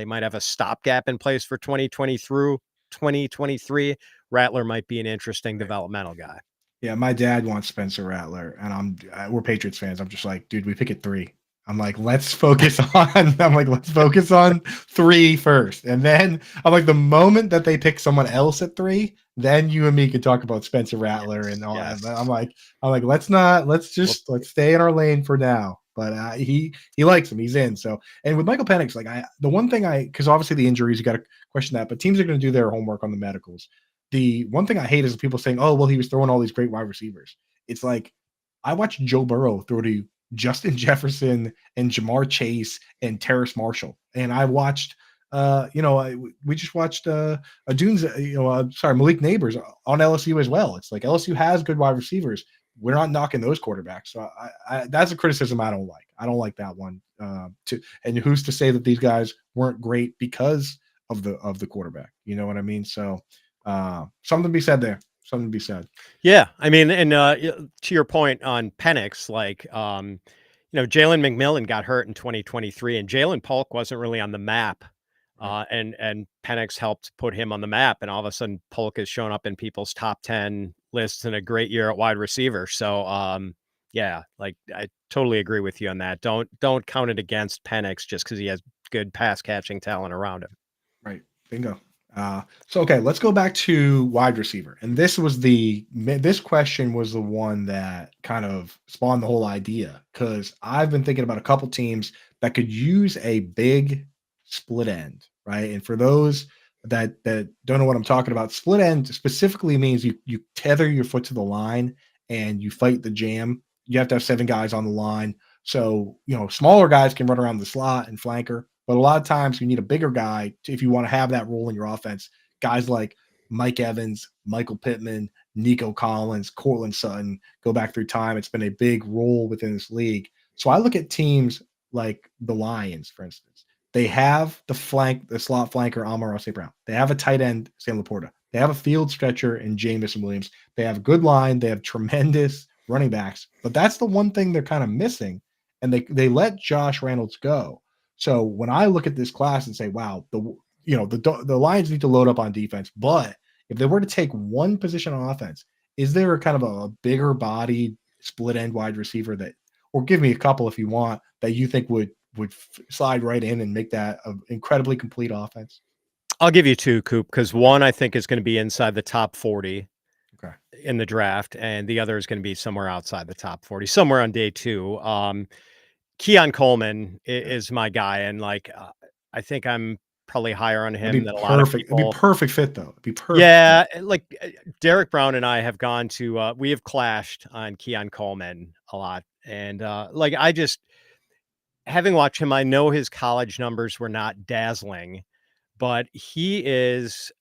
might have a stopgap in place for 2020 through 2023. Rattler might be an interesting Right. developmental guy. Yeah, my dad wants Spencer Rattler, and we're Patriots fans. I'm just like, dude, we pick at 3. I'm like, let's focus on. I'm like, let's focus on 3 first, and then I'm like, the moment that they pick someone else at 3, then you and me can talk about Spencer Rattler and Yes, all. And yes. I'm like, let's not. Let's Well, just let's stay in our lane for now. But he likes him. He's in. So and with Michael Penix, the one thing because obviously the injuries, you got to question that, but teams are going to do their homework on the medicals. The one thing I hate is people saying, "Oh, well, he was throwing all these great wide receivers." It's like I watched Joe Burrow throw to Justin Jefferson and Jamar Chase and Terrace Marshall, and I watched. We just watched Dunes. Sorry, Malik Neighbors on LSU as well. It's like LSU has good wide receivers. We're not knocking those quarterbacks. So that's a criticism I don't like. I don't like that one. And who's to say that these guys weren't great because of the quarterback? You know what I mean? So something to be said there. Something to be said. yeah, I mean, and to your point on Penix, Jalen McMillan got hurt in 2023, and Jalen Polk wasn't really on the map. Right. And Penix helped put him on the map, and all of a sudden Polk has shown up in people's top 10 lists and a great year at wide receiver. So yeah, like I totally agree with you on that. Don't count it against Penix just because he has good pass catching talent around him. Right. Bingo. So okay, let's go back to wide receiver. And this question was the one that kind of spawned the whole idea because I've been thinking about a couple teams that could use a big split end, right? And for those that don't know what I'm talking about, split end specifically means you tether your foot to the line and you fight the jam. You have to have 7 guys on the line. So, smaller guys can run around the slot and flanker, but a lot of times you need a bigger guy if you want to have that role in your offense. Guys like Mike Evans, Michael Pittman, Nico Collins, Cortland Sutton, go back through time. It's been a big role within this league. So I look at teams like the Lions, for instance. They have the slot flanker, Amar St. Brown. They have a tight end, Sam Laporta. They have a field stretcher in Jamison Williams. They have a good line. They have tremendous running backs. But that's the one thing they're kind of missing. And they let Josh Reynolds go. So when I look at this class and say, wow, the Lions need to load up on defense, but if they were to take one position on offense, is there kind of a bigger body split end wide receiver or give me a couple if you want, that you think would slide right in and make that an incredibly complete offense? I'll give you 2, Coop, because one I think is going to be inside the top 40 Okay. in the draft, and the other is going to be somewhere outside the top 40, somewhere on day 2. Keon Coleman Yeah. is my guy, and I think I'm probably higher on That'd him be than a lot of perfect. It'd be people. perfect fit though. It'd be perfect fit. Yeah, Derek Brown and I have gone to we have clashed on Keon Coleman a lot, and I just having watched him, I know his college numbers were not dazzling, but he is,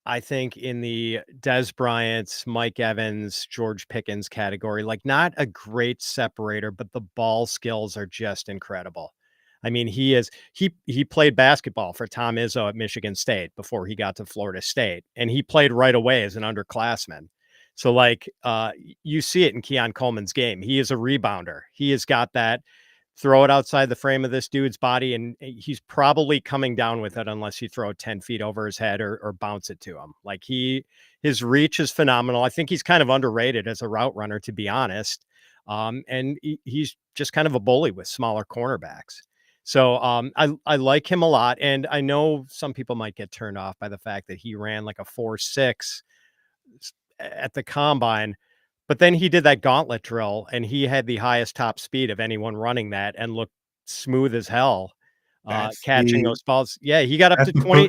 I think, in the Des Bryant's, Mike Evans, George Pickens category, not a great separator, but the ball skills are just incredible. I mean, he played basketball for Tom Izzo at Michigan State before he got to Florida State, and he played right away as an underclassman. So you see it in Keon Coleman's game. He is a rebounder. He has got throw it outside the frame of this dude's body, and he's probably coming down with it unless you throw it 10 feet over his head or bounce it to him. Like his reach is phenomenal. I think he's kind of underrated as a route runner, to be honest. And he's just kind of a bully with smaller cornerbacks. So I like him a lot. And I know some people might get turned off by the fact that he ran like a 4.6 at the combine, but then he did that gauntlet drill and he had the highest top speed of anyone running that and looked smooth as hell, That's catching the those balls. Yeah, he got up to 20.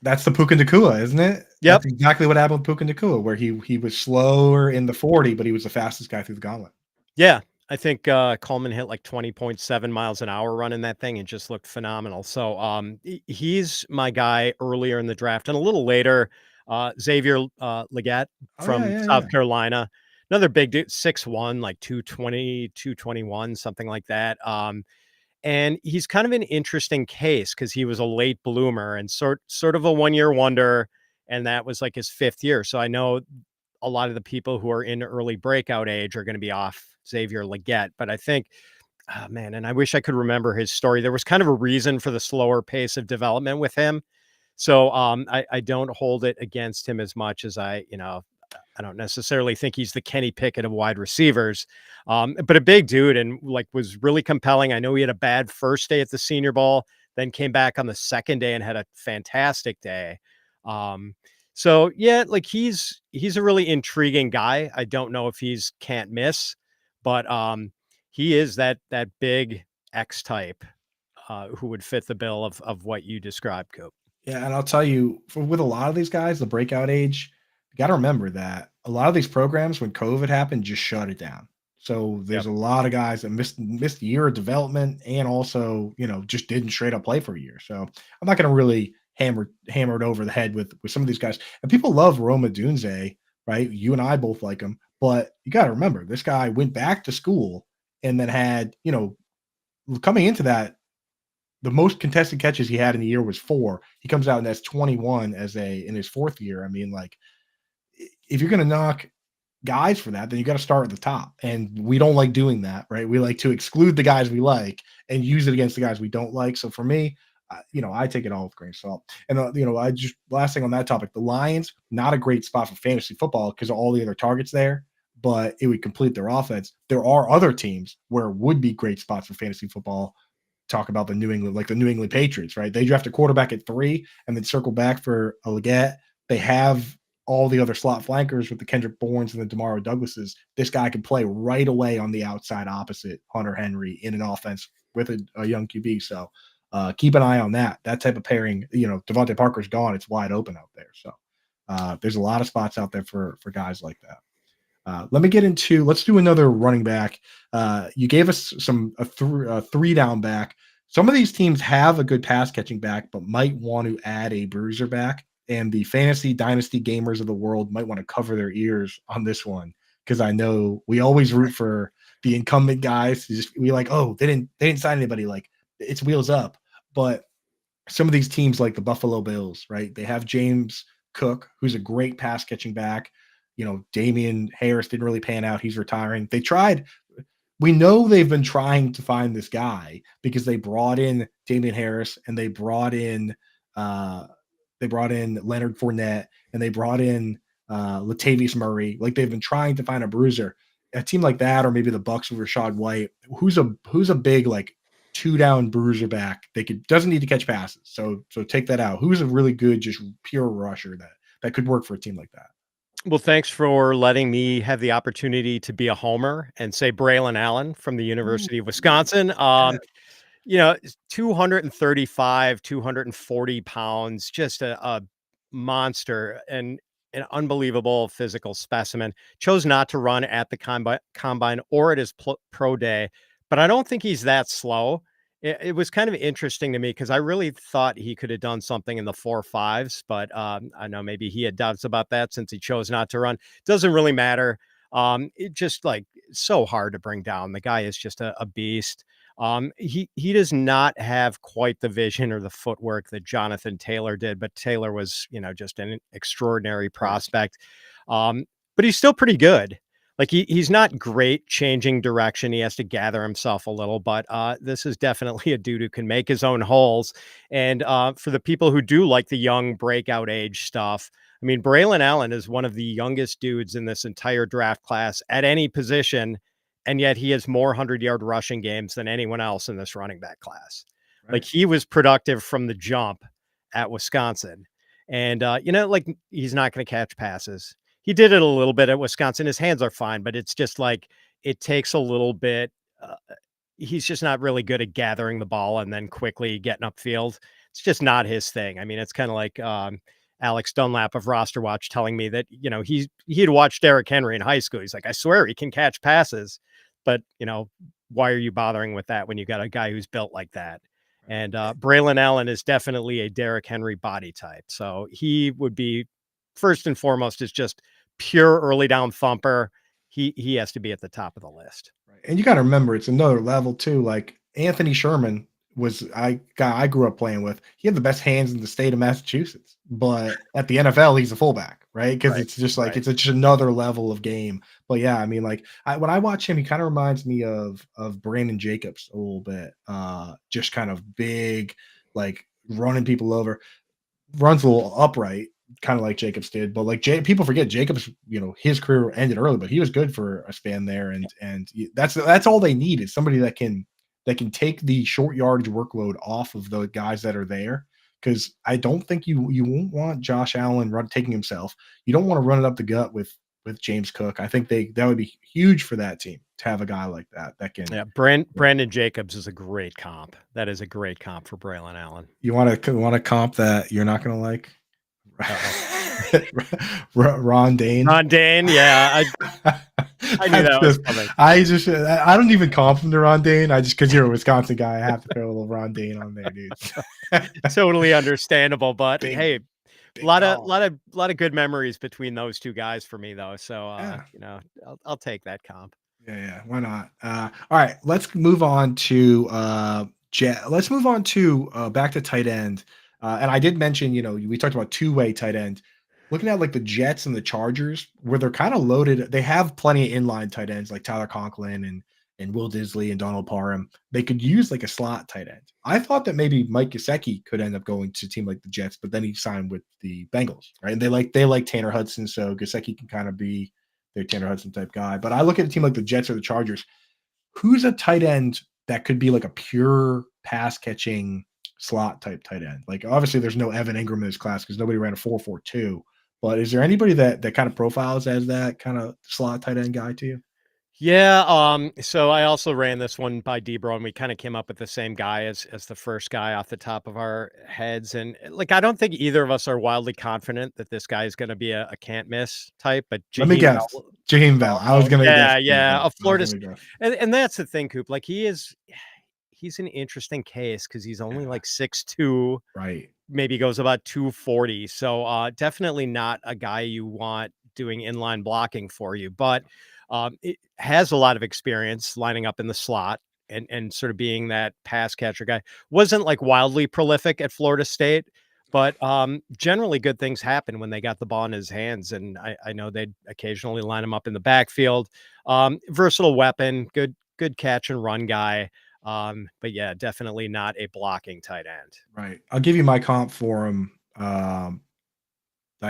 That's the Puka Nakua, isn't it? Yep. That's exactly what happened with Puka Nakua, where he was slower in the 40, but he was the fastest guy through the gauntlet. Yeah. I think Coleman hit like 20.7 miles an hour running that thing and just looked phenomenal. So he's my guy earlier in the draft. And a little later, Xavier Leggett Oh, yeah, from yeah, South yeah. Carolina, another big dude, 6'1", like 220, 221, something like that. And he's kind of an interesting case because he was a late bloomer and sort of a 1-year wonder, and that was like his 5th year. So I know a lot of the people who are in early breakout age are going to be off Xavier Leggett, but I think, oh man, and I wish I could remember his story. There was kind of a reason for the slower pace of development with him. So I don't hold it against him as much as I don't necessarily think he's the Kenny Pickett of wide receivers, but a big dude and like was really compelling. I know he had a bad first day at the Senior Bowl, then came back on the second day and had a fantastic day. Um, so yeah, like he's a really intriguing guy. I don't know if he's can't miss, but he is that big X type who would fit the bill of what you described, Coop. Yeah, and I'll tell you, with a lot of these guys, the breakout age, you got to remember that a lot of these programs, when COVID happened, just shut it down. So there's Yep. a lot of guys that missed a year of development, and also just didn't straight up play for a year. So I'm not going to really hammer it over the head with some of these guys. And people love Roma Dunze, right? You and I both like him, but you got to remember this guy went back to school and then had coming into that, the most contested catches he had in the year was 4. He comes out and that's 21 in his 4th year. I mean, like, if you're gonna knock guys for that, then you gotta start at the top, and we don't like doing that, right? We like to exclude the guys we like and use it against the guys we don't like. So for me, I take it all with a grain of salt. And I just last thing on that topic, the Lions, not a great spot for fantasy football because of all the other targets there, but it would complete their offense. There are other teams where it would be great spots for fantasy football. Talk about the New England Patriots, right? They draft a quarterback at 3 and then circle back for a Leggett. They have all the other slot flankers with the Kendrick Bournes and the Demario Douglases. This guy can play right away on the outside opposite Hunter Henry in an offense with a young QB. So keep an eye on that. That type of pairing, Devontae Parker's gone. It's wide open out there. So there's a lot of spots out there for guys like that. Let's do another running back. You gave us a 3 down back. Some of these teams have a good pass catching back, but might want to add a bruiser back. And the fantasy dynasty gamers of the world might want to cover their ears on this one because I know we always root for the incumbent guys. We like, oh, they didn't sign anybody. Like it's wheels up. But some of these teams like the Buffalo Bills, right? They have James Cook, who's a great pass catching back. Damian Harris didn't really pan out. He's retiring. We know they've been trying to find this guy because they brought in Damian Harris and they brought in Leonard Fournette and they brought in Latavius Murray. Like they've been trying to find a bruiser. A team like that, or maybe the Bucks with Rashad White, who's a big like 2 down bruiser back. Doesn't need to catch passes. So take that out. Who's a really good, just pure rusher that could work for a team like that? Well, thanks for letting me have the opportunity to be a homer and say Braylon Allen from the Ooh, University of Wisconsin. yeah. 235, 240 pounds, just a monster and an unbelievable physical specimen. Chose not to run at the combine or at his pro day, but I don't think he's that slow. It was kind of interesting to me because I really thought he could have done something in the 4.5s, but I know maybe he had doubts about that since he chose not to run. Doesn't really matter. It just like so hard to bring down. The guy is just a beast. He does not have quite the vision or the footwork that Jonathan Taylor did, but Taylor was, just an extraordinary prospect. But he's still pretty good. Like he's not great changing direction. He has to gather himself a little, but this is definitely a dude who can make his own holes. And for the people who do like the young breakout age stuff, I mean, Braylon Allen is one of the youngest dudes in this entire draft class at any position, and yet he has more 100-yard rushing games than anyone else in this running back class. Like Right. he was productive from the jump at Wisconsin, and like he's not going to catch passes. He did it a little bit at Wisconsin. His hands are fine, but it's just like it takes a little bit. He's just not really good at gathering the ball and then quickly getting upfield. It's just not his thing. I mean, it's kind of like Alex Dunlap of Roster Watch telling me that he'd watched Derrick Henry in high school. He's like, I swear he can catch passes, but why are you bothering with that when you got a guy who's built like that? And Braylon Allen is definitely a Derrick Henry body type, so he would be first and foremost is just pure early down thumper. He has to be at the top of the list. Right. And you got to remember, it's another level too. Like Anthony Sherman was guy I grew up playing with. He had the best hands in the state of Massachusetts, but at the NFL, he's a fullback, right? Because Right. it's just like Right. it's just another level of game. But yeah, I mean, like when I watch him, he kind of reminds me of Brandon Jacobs a little bit. Just kind of big, like running people over, runs a little upright, kind of like Jacobs did. But like people forget Jacobs, his career ended early, but he was good for a span there, and that's all they need is somebody that can take the short yardage workload off of the guys that are there. Because I don't think you won't want Josh Allen taking himself. You don't want to run it up the gut with James Cook. I think that would be huge for that team to have a guy like that can. Yeah. Brandon Jacobs is a great comp. That is a great comp for Braylon Allen. You want to comp that you're not going to like. Uh-oh. Ron Dane. Ron Dane. Yeah. I knew That's that was just, coming. I don't even comp him to Ron Dane. I just because you're a Wisconsin guy, I have to throw a little Ron Dane on there, dude. Totally understandable. But big, hey, a big lot of dog. lot of lot of good memories between those two guys for me though. So Yeah, I'll take that comp. yeah. Why not? All right, let's move on to let's move on to back to tight end. And I did mention, we talked about two-way tight end. Looking at like the Jets and the Chargers, where they're kind of loaded, they have plenty of inline tight ends like Tyler Conklin and Will Disley and Donald Parham. They could use like a slot tight end. I thought that maybe Mike Gesicki could end up going to a team like the Jets, but then he signed with the Bengals, right? And they like Tanner Hudson, so Gesicki can kind of be their Tanner Hudson type guy. But I look at a team like the Jets or the Chargers. Who's a tight end that could be like a pure pass catching slot type tight end? Like obviously there's no Evan Ingram in this class because nobody ran a 4.42. But is there anybody that kind of profiles as that kind of slot tight end guy to you? Yeah, so I also ran this one by Debro, and we kind of came up with the same guy as the first guy off the top of our heads. And like I don't think either of us are wildly confident that this guy is gonna be a can't miss type, but Let me Jaheim guess. Bell. Jaheim Bell. I was Oh, gonna guess yeah, Jaheim yeah. Bell. A I was Florida gonna guess. and that's the thing, Coop. Like he's an interesting case because he's only Yeah, like 6'2", right. maybe goes about 240. So definitely not a guy you want doing inline blocking for you, but it has a lot of experience lining up in the slot and sort of being that pass catcher guy. Wasn't like wildly prolific at Florida State, but generally good things happen when they got the ball in his hands. And I know they'd occasionally line him up in the backfield. Versatile weapon, good catch and run guy. But yeah, definitely not a blocking tight end. Right. I'll give you my comp for him. I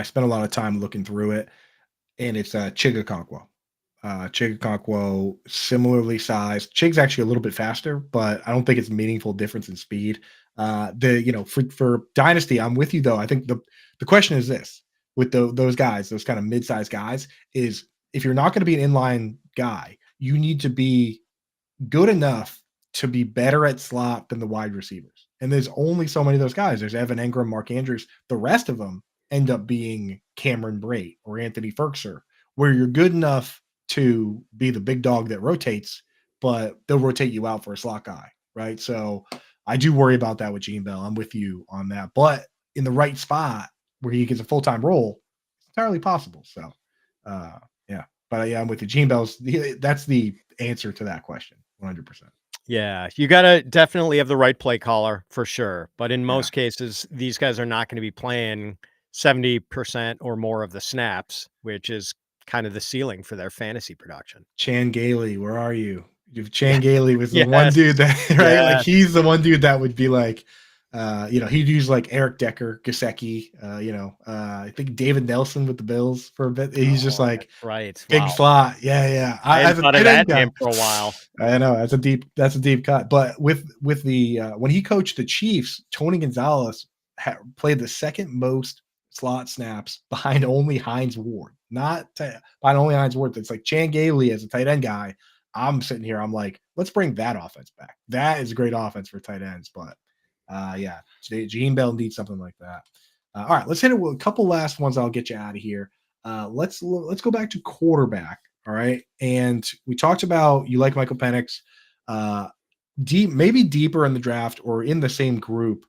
spent a lot of time looking through it, and it's Chigakonkwo. Chigakonkwo, similarly sized. Chig's actually a little bit faster, but I don't think it's a meaningful difference in speed. For Dynasty, I'm with you though. I think the question is this with those guys, those kind of mid-sized guys, is if you're not going to be an inline guy, you need to be good enough to be better at slot than the wide receivers. And there's only so many of those guys. There's Evan Engram, Mark Andrews. The rest of them end up being Cameron Brate or Anthony Ferkser, where you're good enough to be the big dog that rotates, but they'll rotate you out for a slot guy, right? So I do worry about that with Gene Bell. I'm with you on that. But in the right spot where he gets a full-time role, it's entirely possible. So yeah. But yeah, I'm with you. Gene Bell's that's the answer to that question. 100%. Yeah, you gotta definitely have the right play caller for sure. But in Yeah. most cases, these guys are not going to be playing 70% or more of the snaps, which is kind of the ceiling for their fantasy production. Chan Gailey, where are you? If Chan Gailey was the one Yes. dude that right, like Yes. he's the one dude that would be like, he'd use like Eric Decker, Gasecki, I think David Nelson with the Bills for a bit. He's just Oh, like that's right. big Wow. slot. Yeah, yeah. I hadn't As a thought of tight end that guy, name for a while. I know that's a deep cut. But with the when he coached the Chiefs, Tony Gonzalez played the second most slot snaps behind only Hines Ward, not behind only Hines Ward. It's like Chan Gailey as a tight end guy. I'm sitting here. I'm like, let's bring that offense back. That is a great offense for tight ends. But yeah, Gene Bell needs something like that. All right, let's hit it with a couple last ones. I'll get you out of here. Let's go back to quarterback. All right, and we talked about you like Michael Penix. Uh, maybe deeper in the draft or in the same group.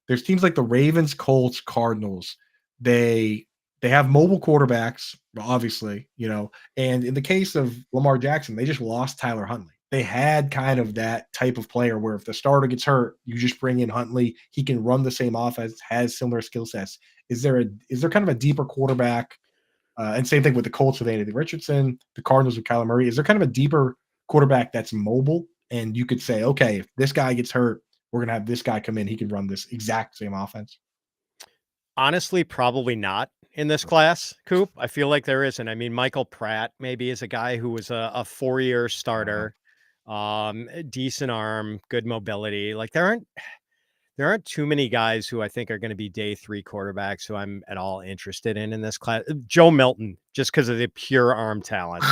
There's teams like the Ravens, Colts, Cardinals. They they have mobile quarterbacks, obviously, and in the case of Lamar Jackson, they just lost Tyler Huntley. They had kind of that type of player where if the starter gets hurt, you just bring in Huntley. He can run the same offense, has similar skill sets. Is there kind of a deeper quarterback and same thing with the Colts with Anthony Richardson, the Cardinals with Kyler Murray. Is there kind of a deeper quarterback that's mobile? And you could say, okay, if this guy gets hurt, we're going to have this guy come in. He can run this exact same offense. Honestly, probably not in this class, Coop. I feel like there isn't. I mean, Michael Pratt maybe is a guy who was a 4-year Uh, starter, decent arm, good mobility. Like there aren't too many guys who I think are going to be day 3 quarterbacks who I'm at all interested in this class. Joe Milton, just because of the pure arm talent,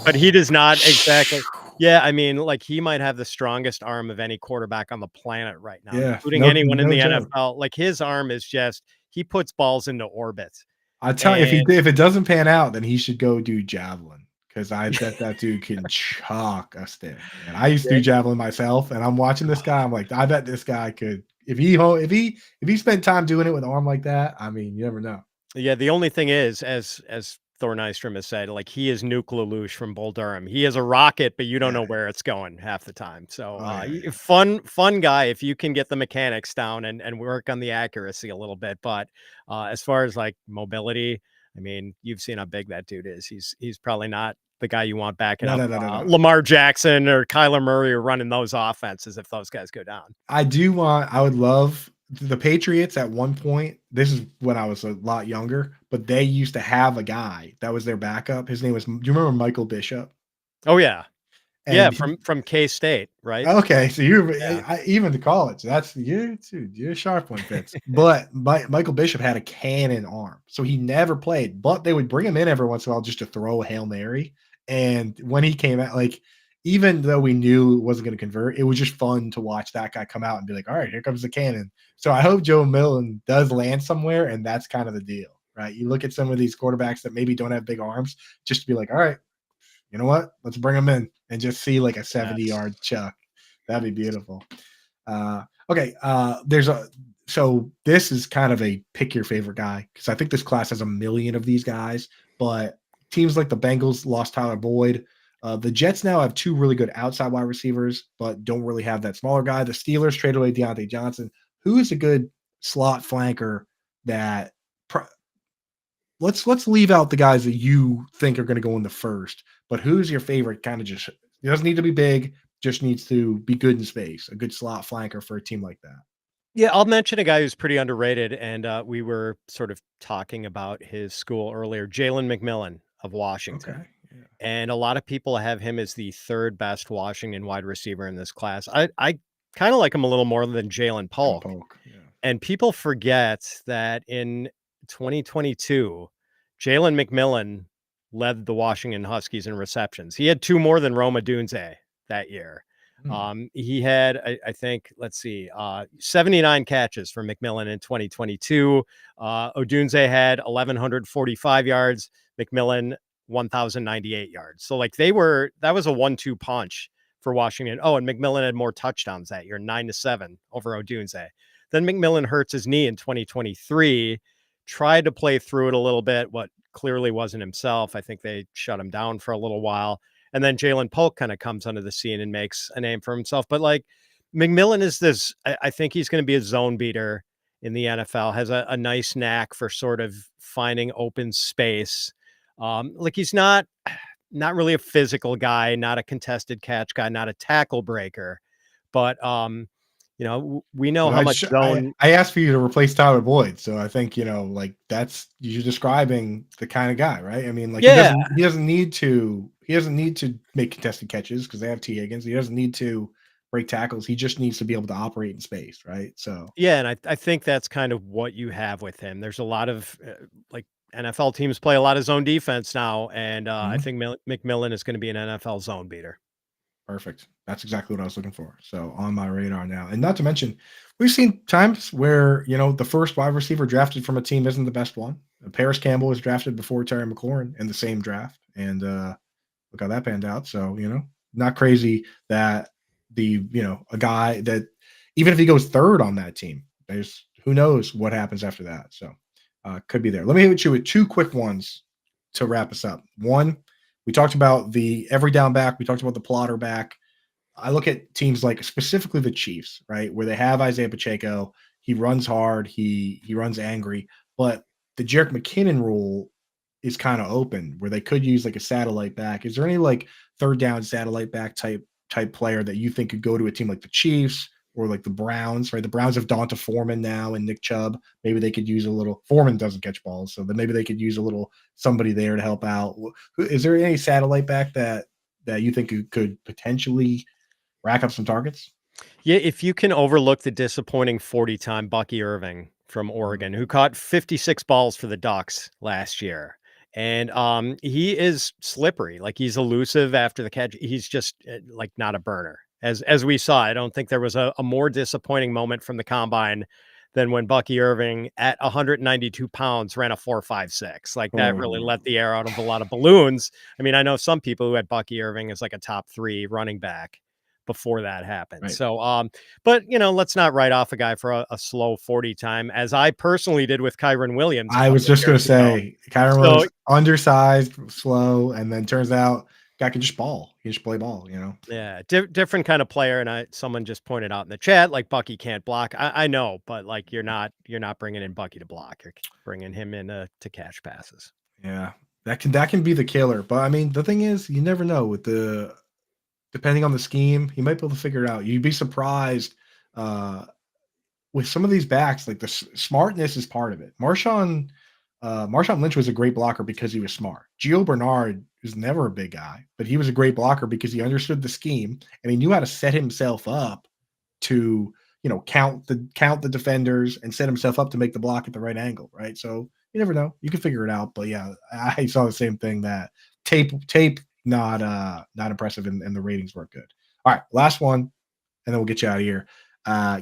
but he does not exactly. Yeah, I mean, like he might have the strongest arm of any quarterback on the planet right now, yeah, including no, anyone in no the joke. NFL. Like his arm is just he puts balls into orbit. I tell you, And if it doesn't pan out, then he should go do javelin because I bet that dude can chalk a stick. And I used to do javelin myself, and I'm watching this guy. I'm like, I bet this guy could if he spent time doing it with an arm like that. I mean, you never know. yeah, the only thing is, as Thor Nystrom has said, like he is Nuke Lelouch from Bull Durham. He is a rocket, but you don't Yeah. know where it's going half the time. So Oh yeah. Yeah. fun guy if you can get the mechanics down and work on the accuracy a little bit. But as far as like mobility, I mean, you've seen how big that dude is. He's probably not the guy you want backing No, up no, no, no, no. Lamar Jackson or Kyler Murray or running those offenses if those guys go down. I would love the Patriots at one point. This is when I was a lot younger, but they used to have a guy that was their backup. His name was, do you remember Michael Bishop? Oh yeah. Yeah, And from K-State, right? okay, so Yeah. even to college. That's you're a sharp one, Fitz. But Michael Bishop had a cannon arm, so he never played. But they would bring him in every once in a while just to throw a hail mary. And when he came out, like even though we knew it wasn't going to convert, it was just fun to watch that guy come out and be like, "All right, here comes the cannon." So I hope Joe Milton does land somewhere, and that's kind of the deal, right? You look at some of these quarterbacks that maybe don't have big arms, just to be like, "All right, you know what? Let's bring them in and just see like a Yes. 70-yard chuck. That'd be beautiful. Okay. There's a so this is kind of a pick your favorite guy because I think this class has a million of these guys, but teams like the Bengals lost Tyler Boyd. The Jets now have two really good outside wide receivers, but don't really have that smaller guy. The Steelers traded away Deontay Johnson. Who is a good slot flanker that let's leave out the guys that you think are going to go in the first, but who's your favorite kind of just it doesn't need to be big, just needs to be good in space, a good slot flanker for a team like that. Yeah, I'll mention a guy who's pretty underrated, and we were sort of talking about his school earlier, Jalen McMillan of Washington. Okay. Yeah. And a lot of people have him as the 3rd best Washington wide receiver in this class. I kind of like him a little more than Jalen Jalen Polk. Polk. Yeah. And people forget that in 2022, Jalen McMillan led the Washington Huskies in receptions. He had 2 more than Roma Dunze that year. Hmm. He had, I think, let's see, 79 catches for McMillan in 2022. Odunze had 1,145 yards. McMillan 1,098 yards. So like that was a 1-2 punch for Washington. Oh, and McMillan had more touchdowns that year, 9-7 over Odunze. Then McMillan hurts his knee in 2023, tried to play through it a little bit, what clearly wasn't himself. I think they shut him down for a little while. And then Jalen Polk kind of comes onto the scene and makes a name for himself. But like McMillan is this, I think he's going to be a zone beater in the NFL, has a nice knack for sort of finding open space. Like he's not really a physical guy, not a contested catch guy, not a tackle breaker, but we know But how much zone. I asked for you to replace Tyler Boyd, so I think like that's you're describing the kind of guy, right? I mean, like Yeah, he doesn't need to make contested catches because they have T Higgins. He doesn't need to break tackles. He just needs to be able to operate in space, right? So yeah, and I think that's kind of what you have with him. There's a lot of like NFL teams play a lot of zone defense now, and I mhm. think McMillan is going to be an NFL zone beater. Perfect. That's exactly what I was looking for. So on my radar now. And not to mention, we've seen times where, the first wide receiver drafted from a team isn't the best one. Paris Campbell was drafted before Terry McLaurin in the same draft. And look how that panned out. So, not crazy that a guy that even if he goes third on that team, there's who knows what happens after that. So could be there. Let me hit you with two quick ones to wrap us up. One, we talked about the every down back. We talked about the plotter back. I look at teams like specifically the Chiefs, right, where they have Isaiah Pacheco. He runs hard. He runs angry. But the Jerick McKinnon rule is kind of open, where they could use like a satellite back. Is there any like third down satellite back type player that you think could go to a team like the Chiefs or like the Browns? Right, the Browns have Donta Foreman now and Nick Chubb. Maybe they could use a little. Foreman doesn't catch balls, so then maybe they could use a little somebody there to help out. Is there any satellite back that you think could potentially rack up some targets? Yeah, if you can overlook the disappointing 40-time Bucky Irving from Mhm. Oregon, who caught 56 balls for the Ducks last year. And he is slippery, like he's elusive after the catch. He's just like not a burner. As we saw, I don't think there was a more disappointing moment from the combine than when Bucky Irving at 192 pounds ran a 4.56. Like that really Oh, let the air out of a lot of balloons. I mean, I know some people who had Bucky Irving as like a top 3 running back before that happened. right. So, but let's not write off a guy for a slow 40 time, as I personally did with Kyron Williams a I was couple of just gonna years ago. say Kyron So, was undersized, slow, and then turns out guy can just ball. He can just play ball. yeah, different kind of player. And someone just pointed out in the chat, like Bucky can't block. I know, but like you're not bringing in Bucky to block. You're bringing him in to catch passes. Yeah. That can be the killer. But I mean, the thing is, you never know with the depending on the scheme, he might be able to figure it out. You'd be surprised uh with some of these backs, like the smartness is part of it. Marshawn Lynch was a great blocker because he was smart. Gio Bernard was never a big guy, but he was a great blocker because he understood the scheme and he knew how to set himself up to count the defenders and set himself up to make the block at the right angle, right? So you never know. You can figure it out. But yeah, I saw the same thing that tape not impressive and the ratings weren't good. All right, last one and then we'll get you out of here.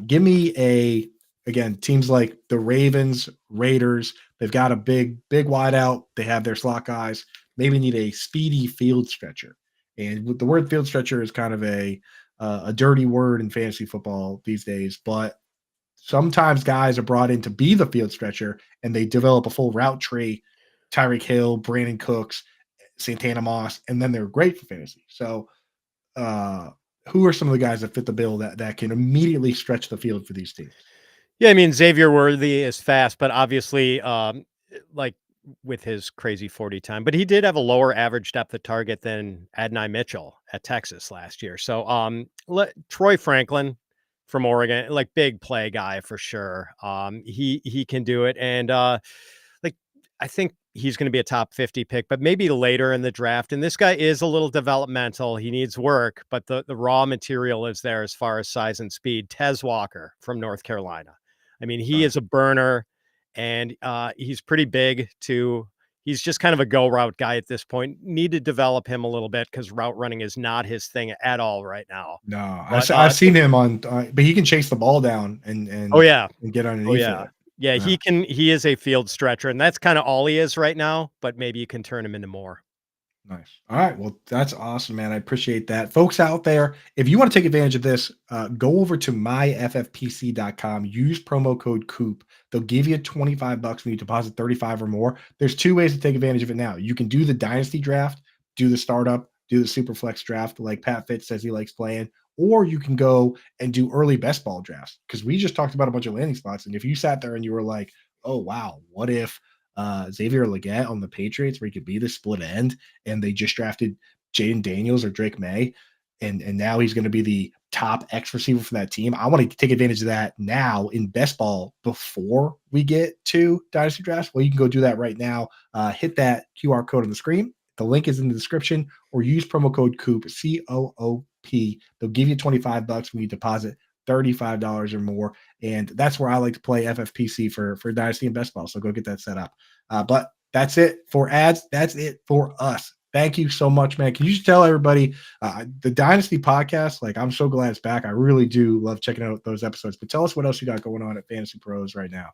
Give me again, teams like the Ravens, Raiders, they've got a big wide out. They have their slot guys. Maybe need a speedy field stretcher. And with the word field stretcher is kind of a dirty word in fantasy football these days, but sometimes guys are brought in to be the field stretcher and they develop a full route tree. Tyreek Hill, Brandon Cooks, Santana Moss, and then they're great for fantasy. So uh, who are some of the guys that fit the bill that can immediately stretch the field for these teams? Yeah, I mean Xavier Worthy is fast, but obviously, like with his crazy 40 time, but he did have a lower average depth of target than Adonai Mitchell at Texas last year. So, Troy Franklin from Oregon, like big play guy for sure. He can do it, and like I think he's going to be a top 50 pick, but maybe later in the draft. And this guy is a little developmental. He needs work, but the raw material is there as far as size and speed. Tez Walker from North Carolina. I mean, he Uh, is a burner, and he's pretty big too. He's just kind of a go route guy at this point. Need to develop him a little bit because route running is not his thing at all right now. no, But I've seen him on, but he can chase the ball down and oh and yeah, and get oh underneath yeah, it. yeah. Yeah. He is a field stretcher, and that's kind of all he is right now. But maybe you can turn him into more. Nice. All right. Well, that's awesome, man. I appreciate that. Folks out there, if you want to take advantage of this, go over to myffpc.com. Use promo code COOP. They'll give you $25 when you deposit 35 or more. There's two ways to take advantage of it now. You can do the dynasty draft, do the startup, do the super flex draft like Pat Fitz says he likes playing, or you can go and do early best ball drafts because we just talked about a bunch of landing spots. And if you sat there and you were like, oh, wow, what if Xavier Legette on the Patriots, where he could be the split end, and they just drafted Jaden Daniels or Drake May, and now he's going to be the top X receiver for that team. I want to take advantage of that now in best ball before we get to dynasty drafts. Well, you can go do that right now. Hit that QR code on the screen. The link is in the description, or use promo code COOP, COOP. They'll give you $25 when you deposit $35 or more. And that's where I like to play FFPC for Dynasty and Best Ball. So go get that set up. But that's it for ads. That's it for us. Thank you so much, man. Can you just tell everybody the Dynasty podcast? Like, I'm so glad it's back. I really do love checking out those episodes. But tell us what else you got going on at Fantasy Pros right now.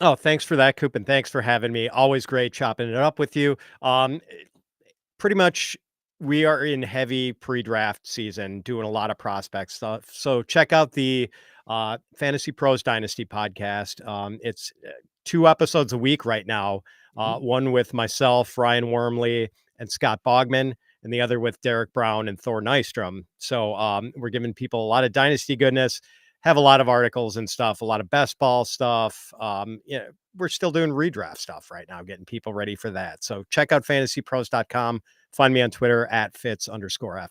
Oh, thanks for that, Coop, and thanks for having me. Always great chopping it up with you. Pretty much we are in heavy pre-draft season, doing a lot of prospect stuff. So check out the Fantasy Pros Dynasty podcast. It's 2 episodes a week right now. One with myself, Ryan Wormley, and Scott Bogman, and the other with Derek Brown and Thor Nystrom. So we're giving people a lot of dynasty goodness, have a lot of articles and stuff, a lot of best ball stuff. We're still doing redraft stuff right now, getting people ready for that. So check out fantasypros.com. Find me on Twitter at Fitz_FF.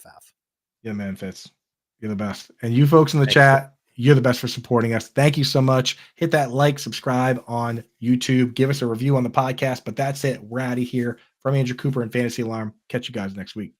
Yeah, man, Fitz. You're the best. And you folks in the Thanks. chat, you're the best for supporting us. Thank you so much. Hit that like, subscribe on YouTube. Give us a review on the podcast. But that's it. We're out of here. From Andrew Cooper and Fantasy Alarm. Catch you guys next week.